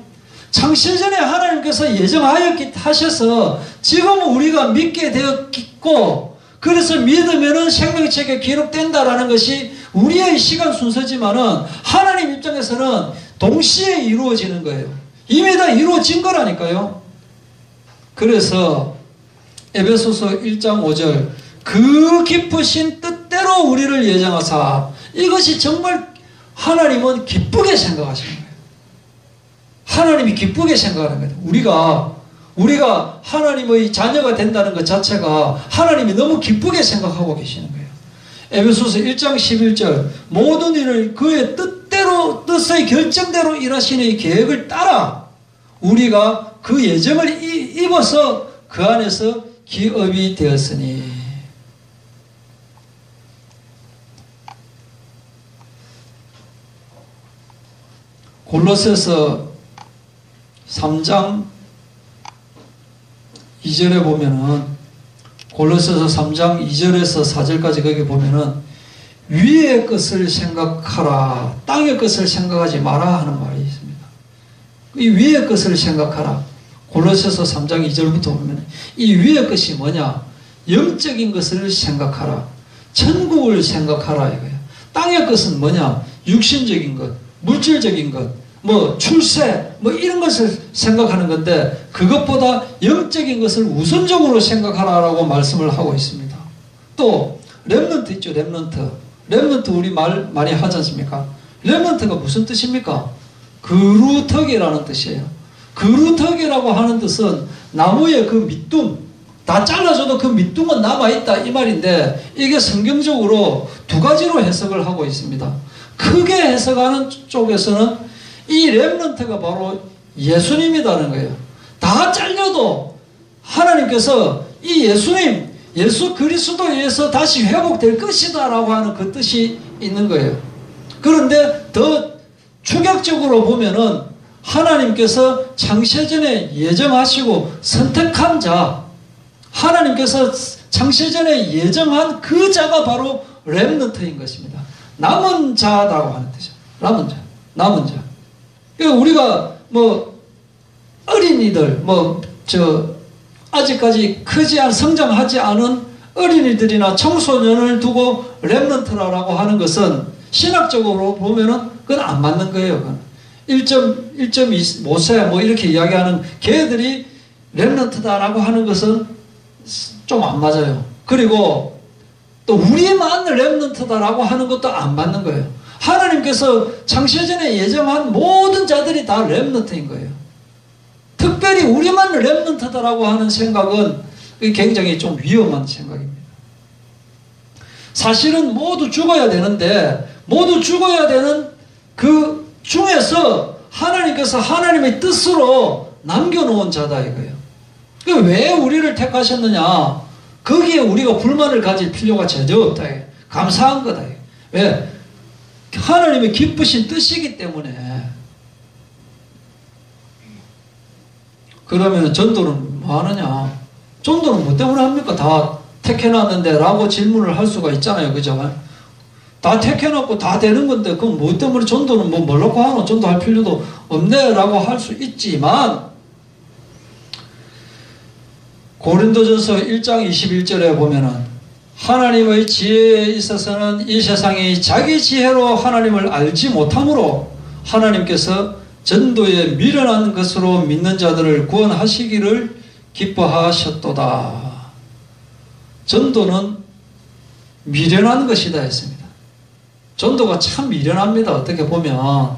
창세전에 하나님께서 예정하셔서 지금 우리가 믿게 되었고 그래서 믿으면은 생명책에 기록된다라는 것이 우리의 시간 순서지만은 하나님 입장에서는 동시에 이루어지는 거예요. 이미 다 이루어진 거라니까요. 그래서 에베소서 1장 5절 그 깊으신 뜻대로 우리를 예정하사 이것이 정말 하나님은 기쁘게 생각하시는 거예요. 하나님이 기쁘게 생각하는 거예요. 우리가 하나님의 자녀가 된다는 것 자체가 하나님이 너무 기쁘게 생각하고 계시는 거예요. 에베소서 1장 11절 모든 일을 그의 뜻의 결정대로 일하시는 이 계획을 따라 우리가 그 예정을 입어서 그 안에서 기업이 되었으니 골로새서 3장 2절에 보면은 골로새서 3장 2절에서 4절까지 거기 보면은 위의 것을 생각하라 땅의 것을 생각하지 마라 하는 말이 있습니다. 이 위의 것을 생각하라 골로새서 3장 2절부터 보면 이 위의 것이 뭐냐? 영적인 것을 생각하라. 천국을 생각하라 이거예요. 땅의 것은 뭐냐? 육신적인 것, 물질적인 것, 뭐 출세, 뭐 이런 것을 생각하는 건데 그것보다 영적인 것을 우선적으로 생각하라라고 말씀을 하고 있습니다. 또 렘넌트 있죠. 렘넌트 우리 말 많이 하지 않습니까? 렘넌트가 무슨 뜻입니까? 그루터기라는 뜻이에요. 그루터기라고 하는 뜻은 나무의 그 밑둥, 다 잘라줘도 그 밑둥은 남아있다 이 말인데 이게 성경적으로 두 가지로 해석을 하고 있습니다. 크게 해석하는 쪽에서는 이 렘넌트가 바로 예수님이라는 거예요. 다 잘려도 하나님께서 이 예수님, 예수 그리스도에 의해서 다시 회복될 것이다 라고 하는 그 뜻이 있는 거예요. 그런데 더 충격적으로 보면은 하나님께서 창세전에 예정하시고 선택한 자, 하나님께서 창세전에 예정한 그 자가 바로 렘넌트인 것입니다. 남은 자라고 하는 뜻이죠. 남은 자. 우리가 뭐 어린이들, 아직까지 크지 않은 성장하지 않은 어린이들이나 청소년을 두고 렘넌트라고 하는 것은 신학적으로 보면은 그건 안 맞는 거예요. 1.5세 뭐 이렇게 이야기하는 걔들이 렘넌트다라고 하는 것은 좀 안 맞아요. 그리고 또 우리만 렘넌트다라고 하는 것도 안 맞는 거예요. 하나님께서 창세전에 예정한 모든 자들이 다 렘넌트인 거예요. 특별히 우리만 렘넌트다라고 하는 생각은 굉장히 좀 위험한 생각입니다. 사실은 모두 죽어야 되는데 모두 죽어야 되는 그 중에서 하나님께서 하나님의 뜻으로 남겨놓은 자다 이거예요. 왜 우리를 택하셨느냐? 거기에 우리가 불만을 가질 필요가 전혀 없다. 감사한 거다. 왜? 하나님의 기쁘신 뜻이기 때문에. 그러면 전도는 뭐 하느냐? 전도는 뭐 때문에 합니까? 다 택해놨는데 라고 질문을 할 수가 있잖아요. 그죠? 다 택해놓고 다 되는 건데 그럼 뭐 때문에 전도는 뭘 놓고 하노? 전도할 필요도 없네 라고 할 수 있지만 고린도전서 1장 21절에 보면은 하나님의 지혜에 있어서는 이 세상이 자기 지혜로 하나님을 알지 못하므로 하나님께서 전도에 미련한 것으로 믿는 자들을 구원하시기를 기뻐하셨도다. 전도는 미련한 것이다 했습니다. 전도가 참 미련합니다. 어떻게 보면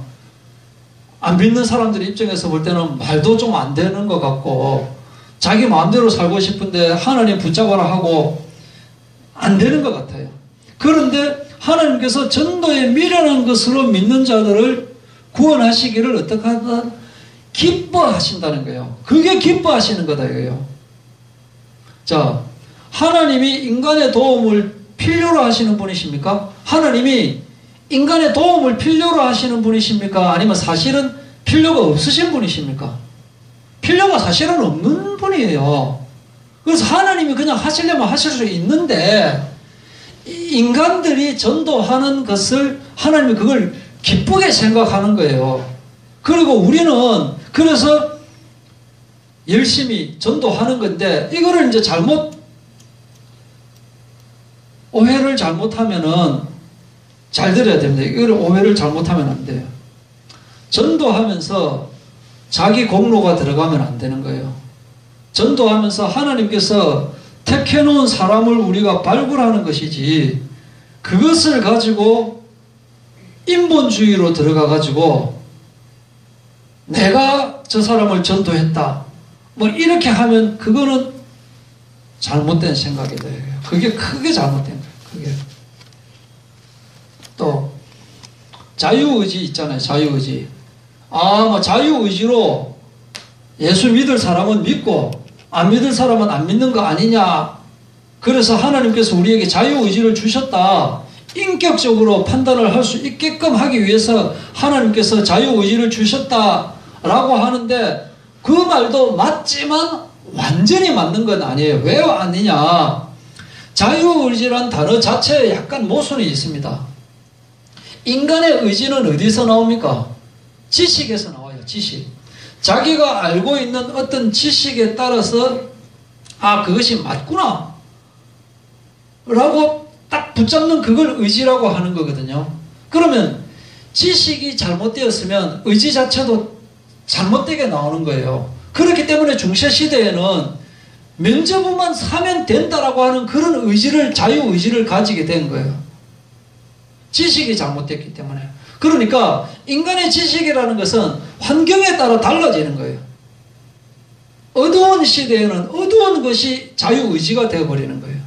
안 믿는 사람들 입장에서 볼 때는 말도 좀 안 되는 것 같고 자기 마음대로 살고 싶은데 하나님 붙잡아라 하고 안 되는 것 같아요. 그런데 하나님께서 전도에 미련한 것으로 믿는 자들을 구원하시기를 어떻게 하다? 기뻐하신다는 거예요. 그게 기뻐하시는 거다 이거예요. 자, 하나님이 인간의 도움을 필요로 하시는 분이십니까? 하나님이 인간의 도움을 필요로 하시는 분이십니까? 아니면 사실은 필요가 없으신 분이십니까? 필요가 사실은 없는 분이에요. 그래서 하나님이 그냥 하시려면 하실 수 있는데 인간들이 전도하는 것을 하나님이 그걸 기쁘게 생각하는 거예요. 그리고 우리는 그래서 열심히 전도하는 건데 이거를 이제 오해를 잘못하면은 잘 들어야 됩니다. 이거를 오해를 잘못하면 안 돼요. 전도하면서 자기 공로가 들어가면 안 되는 거예요. 전도하면서 하나님께서 택해놓은 사람을 우리가 발굴하는 것이지 그것을 가지고 인본주의로 들어가가지고 내가 저 사람을 전도했다 뭐 이렇게 하면 그거는 잘못된 생각이다. 그게 크게 잘못된 거예요. 그게. 또 자유의지 있잖아요. 자유의지. 뭐 자유의지로 예수 믿을 사람은 믿고 안 믿을 사람은 안 믿는 거 아니냐. 그래서 하나님께서 우리에게 자유의지를 주셨다. 인격적으로 판단을 할 수 있게끔 하기 위해서 하나님께서 자유의지를 주셨다라고 하는데 그 말도 맞지만 완전히 맞는 건 아니에요. 왜 아니냐. 자유의지란 단어 자체에 약간 모순이 있습니다. 인간의 의지는 어디서 나옵니까? 지식에서 나와요. 지식. 자기가 알고 있는 어떤 지식에 따라서 아, 그것이 맞구나 라고 딱 붙잡는 그걸 의지라고 하는 거거든요. 그러면 지식이 잘못되었으면 의지 자체도 잘못되게 나오는 거예요. 그렇기 때문에 중세시대에는 면죄부만 사면 된다라고 하는 그런 의지를, 자유의지를 가지게 된 거예요. 지식이 잘못됐기 때문에. 그러니까 인간의 지식이라는 것은 환경에 따라 달라지는 거예요. 어두운 시대에는 어두운 것이 자유의지가 되어버리는 거예요.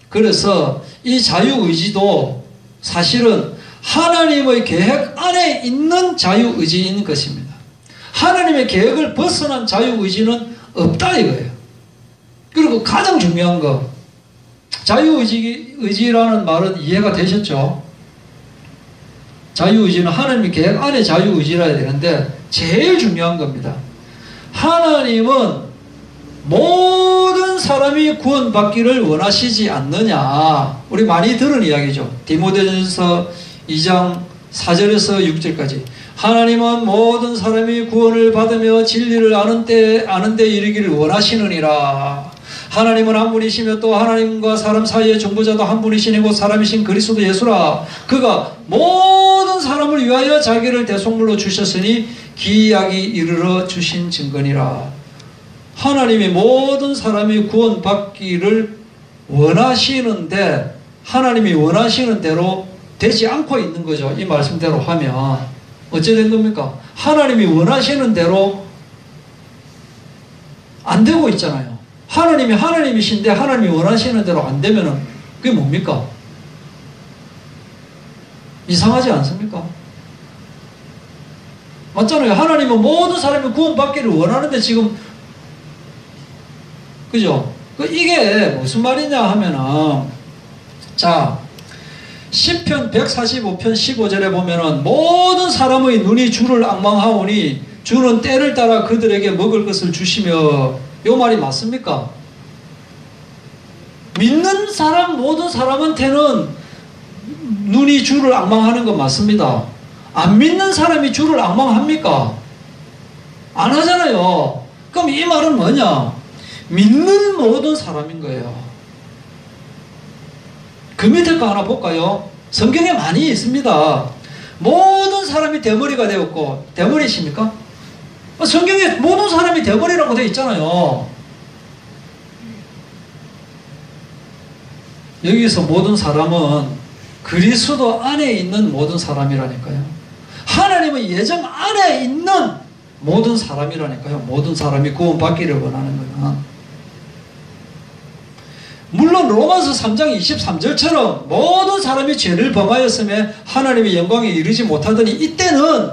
그래서 이 자유의지도 사실은 하나님의 계획 안에 있는 자유의지인 것입니다. 하나님의 계획을 벗어난 자유의지는 없다 이거예요. 그리고 가장 중요한 거, 자유의지라는 말은 이해가 되셨죠? 자유의지는 하나님의 계획 안에 자유의지라 해야 되는데 제일 중요한 겁니다. 하나님은 모든 사람이 구원받기를 원하시지 않느냐. 우리 많이 들은 이야기죠. 디모데전서 2장 4절에서 6절까지. 하나님은 모든 사람이 구원을 받으며 진리를 아는 데 이르기를 원하시느니라. 하나님은 한 분이시며 또 하나님과 사람 사이의 중보자도 한 분이시니 곧 사람이신 그리스도 예수라. 그가 모든 사람을 위하여 자기를 대속물로 주셨으니 기약이 이르러 주신 증거니라. 하나님이 모든 사람이 구원받기를 원하시는데 하나님이 원하시는 대로 되지 않고 있는 거죠. 이 말씀대로 하면 어째 된 겁니까? 하나님이 원하시는 대로 안 되고 있잖아요. 하나님이 하나님이신데 하나님이 원하시는 대로 안 되면은 그게 뭡니까? 이상하지 않습니까? 맞잖아요. 하나님은 모든 사람이 구원받기를 원하는데 지금 그죠? 이게 무슨 말이냐 하면은 자 시편 145편 15절에 보면은 모든 사람의 눈이 주를 앙망하오니 주는 때를 따라 그들에게 먹을 것을 주시며 요 말이 맞습니까? 믿는 사람 모든 사람한테는 눈이 주를 앙망하는 건 맞습니다. 안 믿는 사람이 주를 앙망합니까? 안 하잖아요. 그럼 이 말은 뭐냐? 믿는 모든 사람인 거예요. 그 밑에 거 하나 볼까요? 성경에 많이 있습니다. 모든 사람이 대머리가 되었고, 대머리십니까? 성경에 모든 사람이 대머리라고 되어 있잖아요. 여기서 모든 사람은 그리스도 안에 있는 모든 사람이라니까요. 하나님의 예정 안에 있는 모든 사람이라니까요. 모든 사람이 구원받기를 원하는 거는. 물론 로마서 3장 23절처럼 모든 사람이 죄를 범하였으며 하나님의 영광에 이르지 못하더니 이때는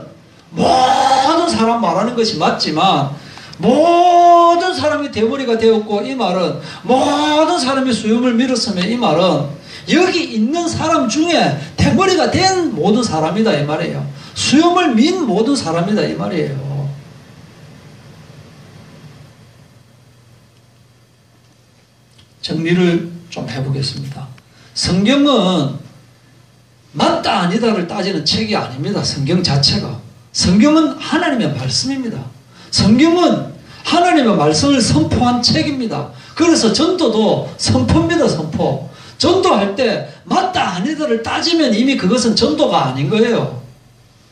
모든 사람 말하는 것이 맞지만 모든 사람이 대머리가 되었고 이 말은 모든 사람이 수염을 밀었으며 이 말은 여기 있는 사람 중에 대머리가 된 모든 사람이다 이 말이에요. 수염을 민 모든 사람이다 이 말이에요. 정리를 좀 해보겠습니다. 성경은 맞다 아니다를 따지는 책이 아닙니다. 성경 자체가. 성경은 하나님의 말씀입니다. 성경은 하나님의 말씀을 선포한 책입니다. 그래서 전도도 선포입니다. 선포. 전도할 때 맞다 아니다를 따지면 이미 그것은 전도가 아닌 거예요.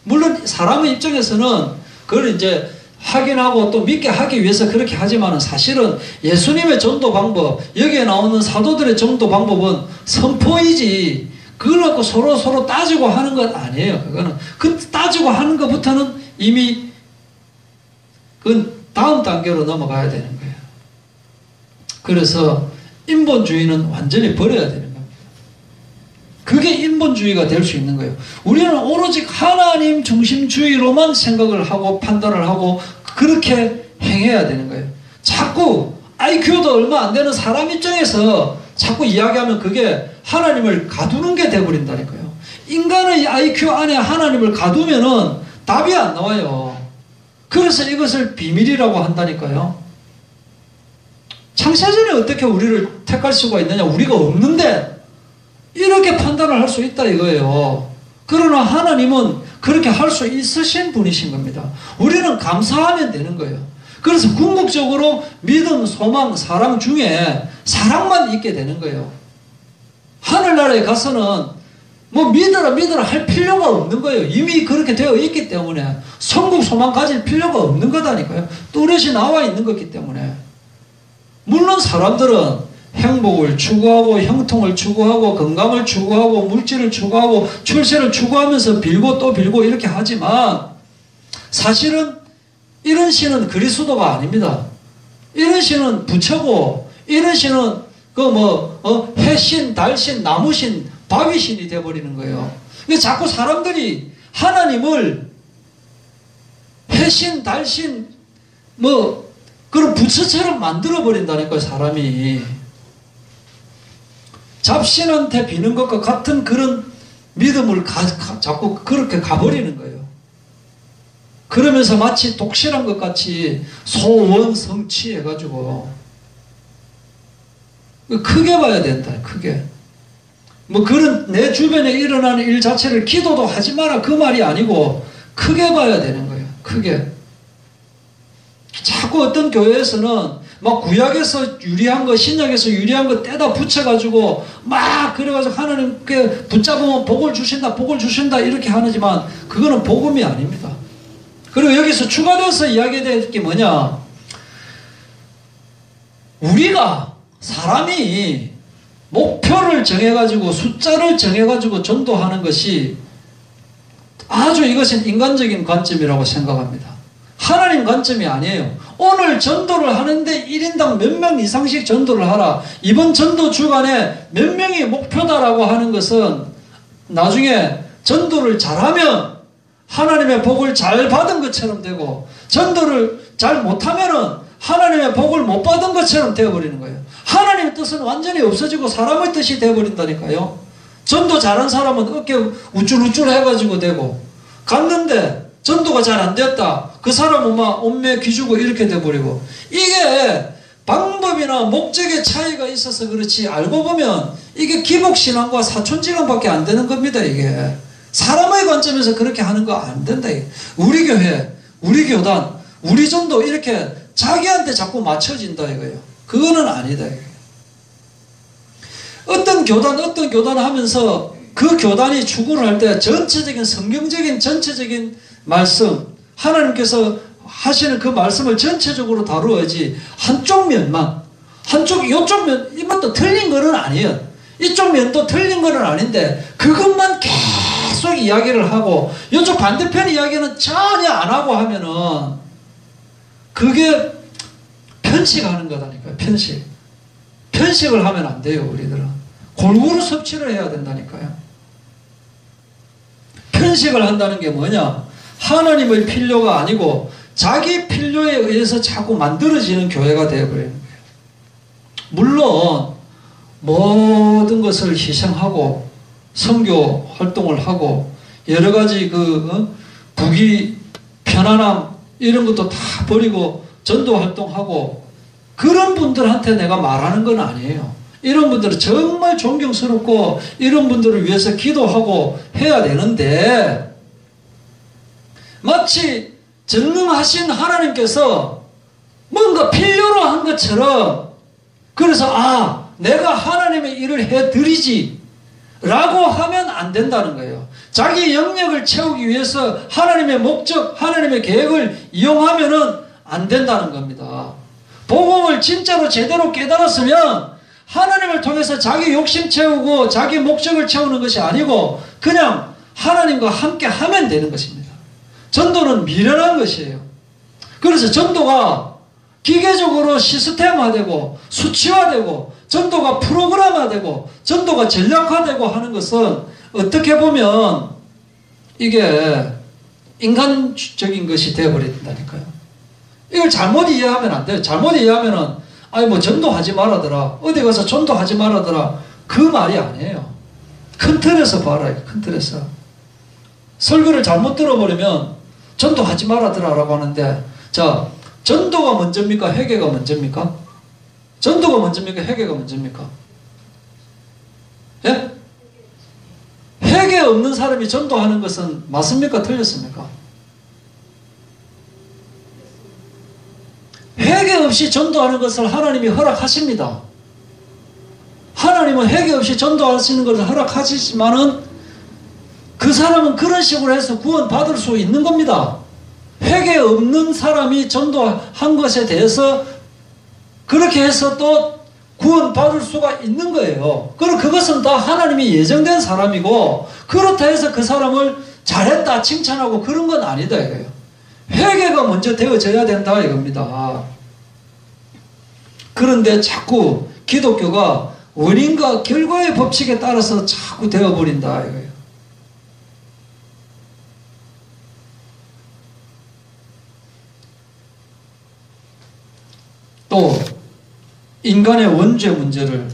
물론 사람의 입장에서는 그걸 이제 확인하고 또 믿게 하기 위해서 그렇게 하지만 사실은 예수님의 전도 방법, 여기에 나오는 사도들의 전도 방법은 선포이지 그걸 갖고 서로 따지고 하는 건 아니에요. 그거는 그 따지고 하는 것부터는 이미 그 다음 단계로 넘어가야 되는 거예요. 그래서 인본주의는 완전히 버려야 되는 겁니다. 그게 인본주의가 될 수 있는 거예요. 우리는 오로지 하나님 중심주의로만 생각을 하고 판단을 하고 그렇게 행해야 되는 거예요. 자꾸 IQ도 얼마 안 되는 사람 입장에서 자꾸 이야기하면 그게 하나님을 가두는 게 돼버린다니까요. 인간의 IQ 안에 하나님을 가두면은 답이 안 나와요. 그래서 이것을 비밀이라고 한다니까요. 창세전에 어떻게 우리를 택할 수가 있느냐? 우리가 없는데 이렇게 판단을 할 수 있다 이거예요. 그러나 하나님은 그렇게 할 수 있으신 분이신 겁니다. 우리는 감사하면 되는 거예요. 그래서 궁극적으로 믿음, 소망, 사랑 중에 사랑만 있게 되는 거예요. 하늘나라에 가서는 뭐 믿어라 할 필요가 없는 거예요. 이미 그렇게 되어 있기 때문에 천국 소망 가질 필요가 없는 거다니까요. 뚜렷이 나와 있는 거기 때문에. 물론 사람들은 행복을 추구하고 형통을 추구하고 건강을 추구하고 물질을 추구하고 출세를 추구하면서 빌고 또 빌고 이렇게 하지만 사실은 이런 신은 그리스도가 아닙니다. 이런 신은 부처고 이런 신은 해신, 달신, 나무신, 바위신이 되어버리는 거예요. 자꾸 사람들이 하나님을 해신, 달신, 그런 부처처럼 만들어버린다니까요, 사람이. 잡신한테 비는 것과 같은 그런 믿음을 자꾸 그렇게 가버리는 거예요. 그러면서 마치 독실한 것 같이 소원성취해가지고 크게 봐야 된다, 크게. 그런 내 주변에 일어나는 일 자체를 기도도 하지 마라 그 말이 아니고 크게 봐야 되는 거예요. 크게. 자꾸 어떤 교회에서는 막 구약에서 유리한 거, 신약에서 유리한 거 떼다 붙여가지고 막 그래가지고 하나님께 붙잡으면 복을 주신다 이렇게 하지만 그거는 복음이 아닙니다. 그리고 여기서 추가돼서 이야기해야 될 게 뭐냐? 우리가 사람이 목표를 정해가지고 숫자를 정해가지고 전도하는 것이 아주 이것은 인간적인 관점이라고 생각합니다. 하나님 관점이 아니에요. 오늘 전도를 하는데 1인당 몇 명 이상씩 전도를 하라. 이번 전도 주간에 몇 명이 목표다라고 하는 것은 나중에 전도를 잘하면 하나님의 복을 잘 받은 것처럼 되고 전도를 잘 못하면은 하나님의 복을 못 받은 것처럼 되어버리는 거예요. 하나님의 뜻은 완전히 없어지고 사람의 뜻이 되어버린다니까요. 전도 잘한 사람은 어깨 우쭐우쭐 해가지고 되고 갔는데 전도가 잘 안 됐다. 그 사람은 막 온매 기주고 이렇게 돼버리고 이게 방법이나 목적의 차이가 있어서 그렇지 알고 보면 이게 기복신앙과 사촌지간밖에 안 되는 겁니다. 이게 사람의 관점에서 그렇게 하는 거 안 된다. 우리 교회, 우리 교단, 우리 전도 이렇게 자기한테 자꾸 맞춰진다 이거예요. 그거는 아니다 이거예요. 어떤 교단 하면서 그 교단이 추구를 할 때 전체적인 성경적인 전체적인 말씀 하나님께서 하시는 그 말씀을 전체적으로 다루어야지 한쪽 면만 이쪽 면 이것도 틀린 거는 아니에요. 이쪽 면도 틀린 거는 아닌데 그것만 계속 이야기를 하고 이쪽 반대편 이야기는 전혀 안 하고 하면은 그게 편식하는 거다니까요. 편식을 하면 안 돼요. 우리들은 골고루 섭취를 해야 된다니까요. 편식을 한다는 게 뭐냐? 하나님의 필요가 아니고 자기 필요에 의해서 자꾸 만들어지는 교회가 되어버리는 거예요. 물론 모든 것을 희생하고 선교 활동을 하고 여러 가지 부귀 편안함 이런 것도 다 버리고 전도 활동하고 그런 분들한테 내가 말하는 건 아니에요. 이런 분들은 정말 존경스럽고 이런 분들을 위해서 기도하고 해야 되는데 마치 전능하신 하나님께서 뭔가 필요로 한 것처럼 그래서 내가 하나님의 일을 해드리지 라고 하면 안 된다는 거예요. 자기 영역을 채우기 위해서 하나님의 목적, 하나님의 계획을 이용하면은 안 된다는 겁니다. 복음을 진짜로 제대로 깨달았으면 하나님을 통해서 자기 욕심 채우고 자기 목적을 채우는 것이 아니고 그냥 하나님과 함께 하면 되는 것입니다. 전도는 미련한 것이에요. 그래서 전도가 기계적으로 시스템화되고 수치화되고 전도가 프로그램화되고 전도가 전략화되고 하는 것은 어떻게 보면 이게 인간적인 것이 되어버린다니까요. 이걸 잘못 이해하면 안 돼요. 잘못 이해하면은 전도하지 말아더라. 어디 가서 전도하지 말아더라. 그 말이 아니에요. 큰 틀에서 봐라. 큰 틀에서. 설교를 잘못 들어버리면 전도하지 말아더라 라고 하는데 자, 전도가 먼저입니까? 회개가 먼저입니까? 전도가 먼저입니까? 회개가 먼저입니까? 예? 회개 없는 사람이 전도하는 것은 맞습니까? 틀렸습니까? 회개 없이 전도하는 것을 하나님이 허락하십니다. 하나님은 회개 없이 전도하시는 것을 허락하시지만은 그 사람은 그런 식으로 해서 구원받을 수 있는 겁니다. 회개 없는 사람이 전도한 것에 대해서 그렇게 해서 또 구원받을 수가 있는 거예요. 그럼 그것은 다 하나님이 예정된 사람이고, 그렇다 해서 그 사람을 잘했다 칭찬하고 그런 건 아니다 이거예요. 회개가 먼저 되어져야 된다 이겁니다. 그런데 자꾸 기독교가 원인과 결과의 법칙에 따라서 자꾸 되어버린다 이거예요. 또 인간의 원죄 문제를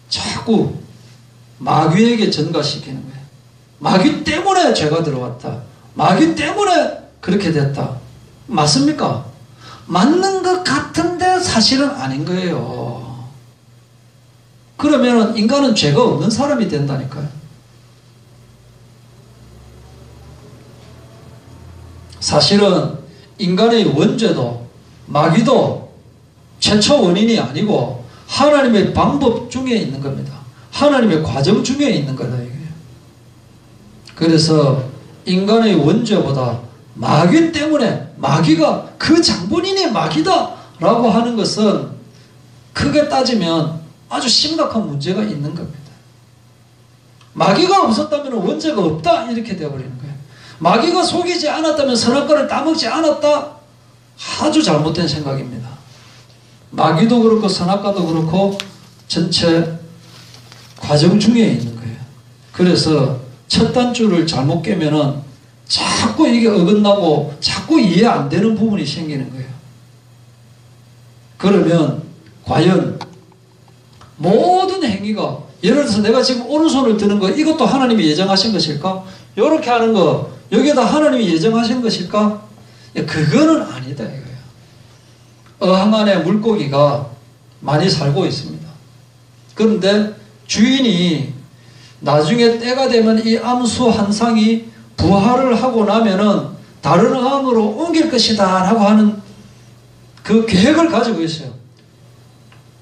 자꾸 마귀에게 전가시키는 거예요. 마귀 때문에 죄가 들어왔다. 마귀 때문에 그렇게 됐다. 맞습니까? 맞는 것 같은데 사실은 아닌 거예요. 그러면 인간은 죄가 없는 사람이 된다니까요. 사실은 인간의 원죄도 마귀도 최초 원인이 아니고 하나님의 방법 중에 있는 겁니다. 하나님의 과정 중에 있는 거다 이게. 그래서 인간의 원죄보다 마귀 때문에, 마귀가 그 장본인이 마귀다 라고 하는 것은 크게 따지면 아주 심각한 문제가 있는 겁니다. 마귀가 없었다면 원죄가 없다 이렇게 되어버리는 거예요. 마귀가 속이지 않았다면 선악과를 따먹지 않았다, 아주 잘못된 생각입니다. 마귀도 그렇고 선악과도 그렇고 전체 과정 중에 있는 거예요. 그래서 첫 단추를 잘못 깨면은 자꾸 이게 어긋나고 자꾸 이해 안 되는 부분이 생기는 거예요. 그러면 과연 모든 행위가, 예를 들어서 내가 지금 오른손을 드는 거, 이것도 하나님이 예정하신 것일까? 이렇게 하는 거, 여기에다 하나님이 예정하신 것일까? 그거는 아니다 이거예요. 어항 안에 물고기가 많이 살고 있습니다. 그런데 주인이 나중에 때가 되면 이 암수 한 쌍이 부화를 하고 나면은 다른 어항으로 옮길 것이다 라고 하는 그 계획을 가지고 있어요.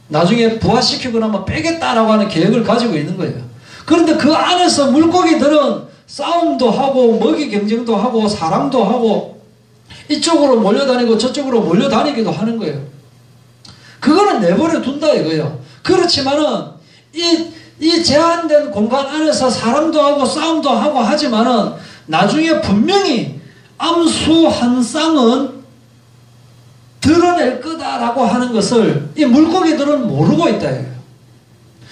나중에 부화시키고 나면 빼겠다라고 하는 계획을 가지고 있는 거예요. 그런데 그 안에서 물고기들은 싸움도 하고 먹이 경쟁도 하고 사랑도 하고 이쪽으로 몰려다니고 저쪽으로 몰려다니기도 하는 거예요. 그거는 내버려 둔다 이거예요. 그렇지만은 이 제한된 공간 안에서 사랑도 하고 싸움도 하고 하지만은 나중에 분명히 암수 한 쌍은 드러낼 거다라고 하는 것을 이 물고기들은 모르고 있다 이거예요.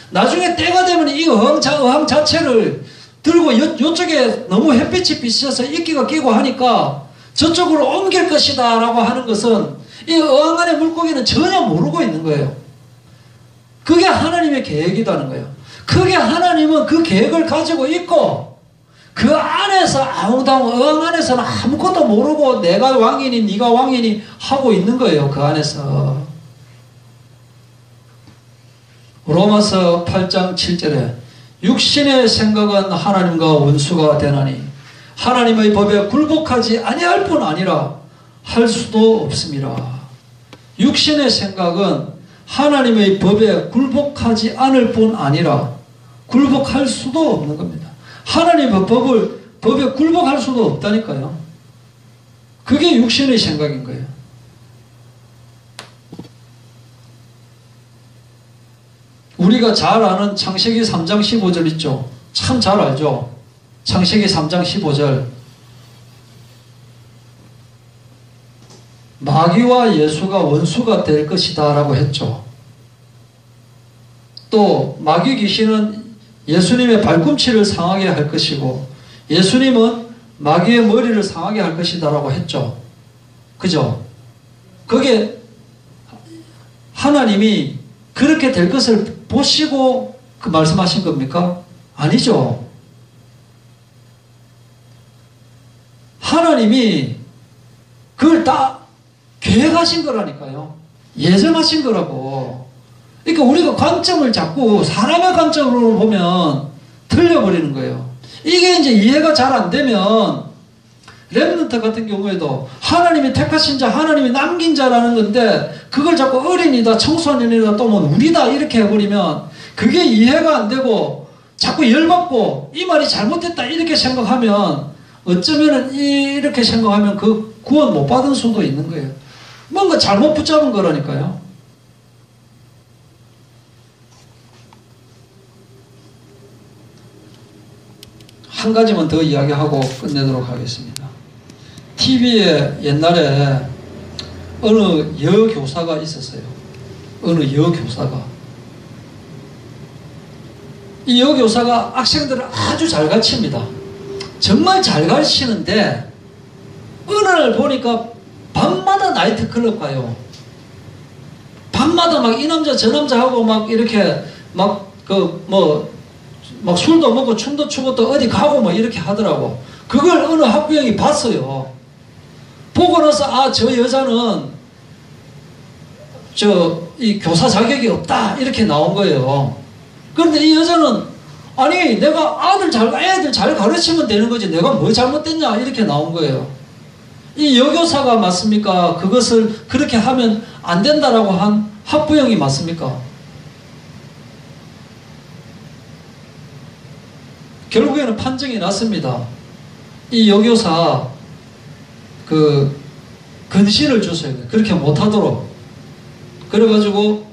나중에 때가 되면 이 어항 자체를 들고 이쪽에 너무 햇빛이 비쳐서 이끼가 끼고 하니까 저쪽으로 옮길 것이다 라고 하는 것은 이 어항 안에 물고기는 전혀 모르고 있는 거예요. 그게 하나님의 계획이라는 거예요. 그게 하나님은 그 계획을 가지고 있고 그 안에서 아웅다웅 어항 안에서는 아무것도 모르고 내가 왕이니 네가 왕이니 하고 있는 거예요. 그 안에서. 로마서 8장 7절에 육신의 생각은 하나님과 원수가 되나니 하나님의 법에 굴복하지 아니할 뿐 아니라 할 수도 없습니다. 육신의 생각은 하나님의 법에 굴복하지 않을 뿐 아니라 굴복할 수도 없는 겁니다. 하나님의 법에 굴복할 수도 없다니까요. 그게 육신의 생각인 거예요. 우리가 잘 아는 창세기 3장 15절 있죠. 참 잘 알죠. 창세기 3장 15절. 마귀와 예수가 원수가 될 것이다 라고 했죠. 또 마귀 귀신은 예수님의 발꿈치를 상하게 할 것이고 예수님은 마귀의 머리를 상하게 할 것이다 라고 했죠. 그죠? 그게 하나님이 그렇게 될 것을 보시고 그 말씀하신 겁니까? 아니죠. 하나님이 그걸 다 계획하신 거라니까요. 예정하신 거라고. 그러니까 우리가 관점을 자꾸 사람의 관점으로 보면 틀려버리는 거예요. 이게 이제 이해가 잘 안 되면 렘넌트 같은 경우에도 하나님이 택하신 자, 하나님이 남긴 자라는 건데 그걸 자꾸 어린이다, 청소년이다, 또 뭐 우리다 이렇게 해버리면 그게 이해가 안 되고 자꾸 열받고 이 말이 잘못됐다 이렇게 생각하면 어쩌면은 이렇게 생각하면 그 구원 못 받은 수도 있는 거예요. 뭔가 잘못 붙잡은 거라니까요. 한 가지만 더 이야기하고 끝내도록 하겠습니다. TV에 옛날에 어느 여교사가 있었어요. 어느 여교사가. 이 여교사가 학생들을 아주 잘 가르칩니다. 정말 잘 가르치는데 어느 날 보니까 밤마다 나이트클럽 가요. 밤마다 막 이 남자 저 남자 하고 막 이렇게 막 술도 먹고 춤도 추고 또 어디 가고 뭐 이렇게 하더라고. 그걸 어느 학부형이 봤어요. 보고 나서 아, 저 여자는 이 교사 자격이 없다 이렇게 나온 거예요. 그런데 이 여자는 아니 내가 애들 잘 가르치면 되는 거지 내가 뭐 잘못됐냐 이렇게 나온 거예요. 이 여교사가 맞습니까? 그것을 그렇게 하면 안 된다라고 한 학부형이 맞습니까? 결국에는 판정이 났습니다. 이 여교사 근신을 줬어요. 그렇게 못하도록. 그래가지고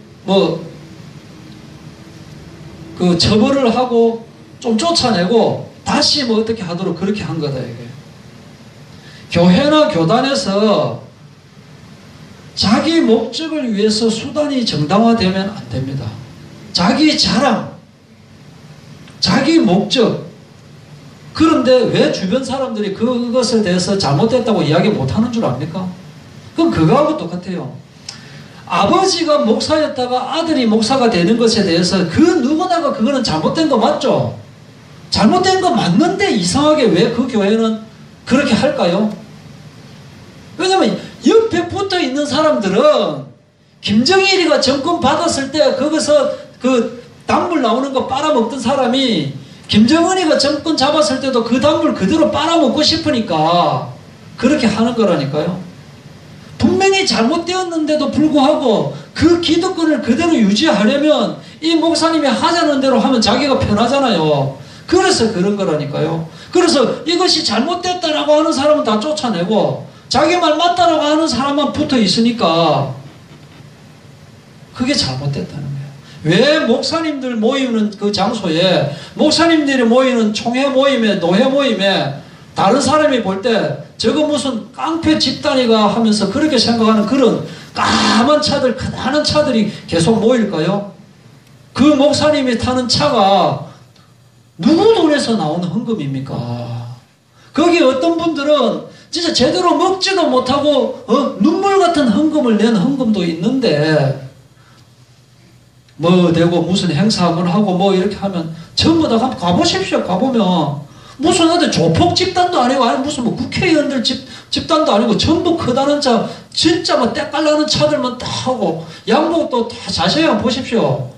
처벌을 하고 좀 쫓아내고 다시 어떻게 하도록 그렇게 한 거다 이게. 교회나 교단에서 자기 목적을 위해서 수단이 정당화되면 안 됩니다. 자기 자랑, 자기 목적. 그런데 왜 주변 사람들이 그것에 대해서 잘못됐다고 이야기 못하는 줄 압니까? 그럼 그거하고 똑같아요. 아버지가 목사였다가 아들이 목사가 되는 것에 대해서 그 누구나가 그거는 잘못된 거 맞죠? 잘못된 거 맞는데 이상하게 왜 그 교회는 그렇게 할까요? 왜냐면 옆에 붙어 있는 사람들은 김정일이가 정권 받았을 때 거기서 그 단물 나오는 거 빨아먹던 사람이 김정은이가 정권 잡았을 때도 그 단물 그대로 빨아먹고 싶으니까 그렇게 하는 거라니까요. 분명히 잘못되었는데도 불구하고 그 기득권을 그대로 유지하려면 이 목사님이 하자는 대로 하면 자기가 편하잖아요. 그래서 그런 거라니까요. 그래서 이것이 잘못됐다라고 하는 사람은 다 쫓아내고 자기 말 맞다라고 하는 사람만 붙어 있으니까 그게 잘못됐다는 거예요. 왜 목사님들 모이는 그 장소에 목사님들이 모이는 총회 모임에 노회 모임에 다른 사람이 볼 때 저거 무슨 깡패 집단이가 하면서 그렇게 생각하는 그런 까만 차들, 크다란 차들이 계속 모일까요? 그 목사님이 타는 차가 누구 돈에서 나오는 헌금입니까? 거기 어떤 분들은 진짜 제대로 먹지도 못하고 눈물 같은 헌금을 낸 헌금도 있는데 되고 무슨 행사 한번 하고 이렇게 하면 전부 다 가보십시오. 가보면 무슨 어디 조폭 집단도 아니고 아니 무슨 국회의원들 집단도 아니고 전부 크다는 차 진짜 때깔나는 차들만 딱 하고 양복도 다 자세히 한번 보십시오.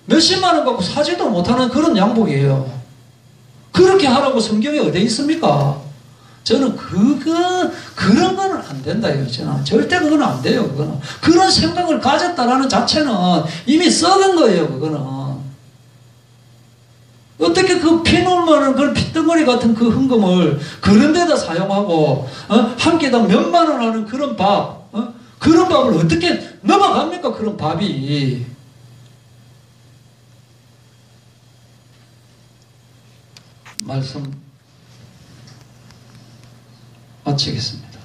몇십만 원 갖고 사지도 못하는 그런 양복이에요. 그렇게 하라고 성경에 어디 있습니까? 저는 그런 거는 안 된다 이거잖아. 절대 그거는 안 돼요. 그거는 그런 생각을 가졌다라는 자체는 이미 썩은 거예요. 그거는 어떻게 그 피눈물은 그런 핏덩어리 같은 그 헌금을 그런 데다 사용하고 한 끼당 몇만 원 하는 그런 밥 그런 밥을 어떻게 넘어갑니까? 그런 밥이. 말씀 마치겠습니다.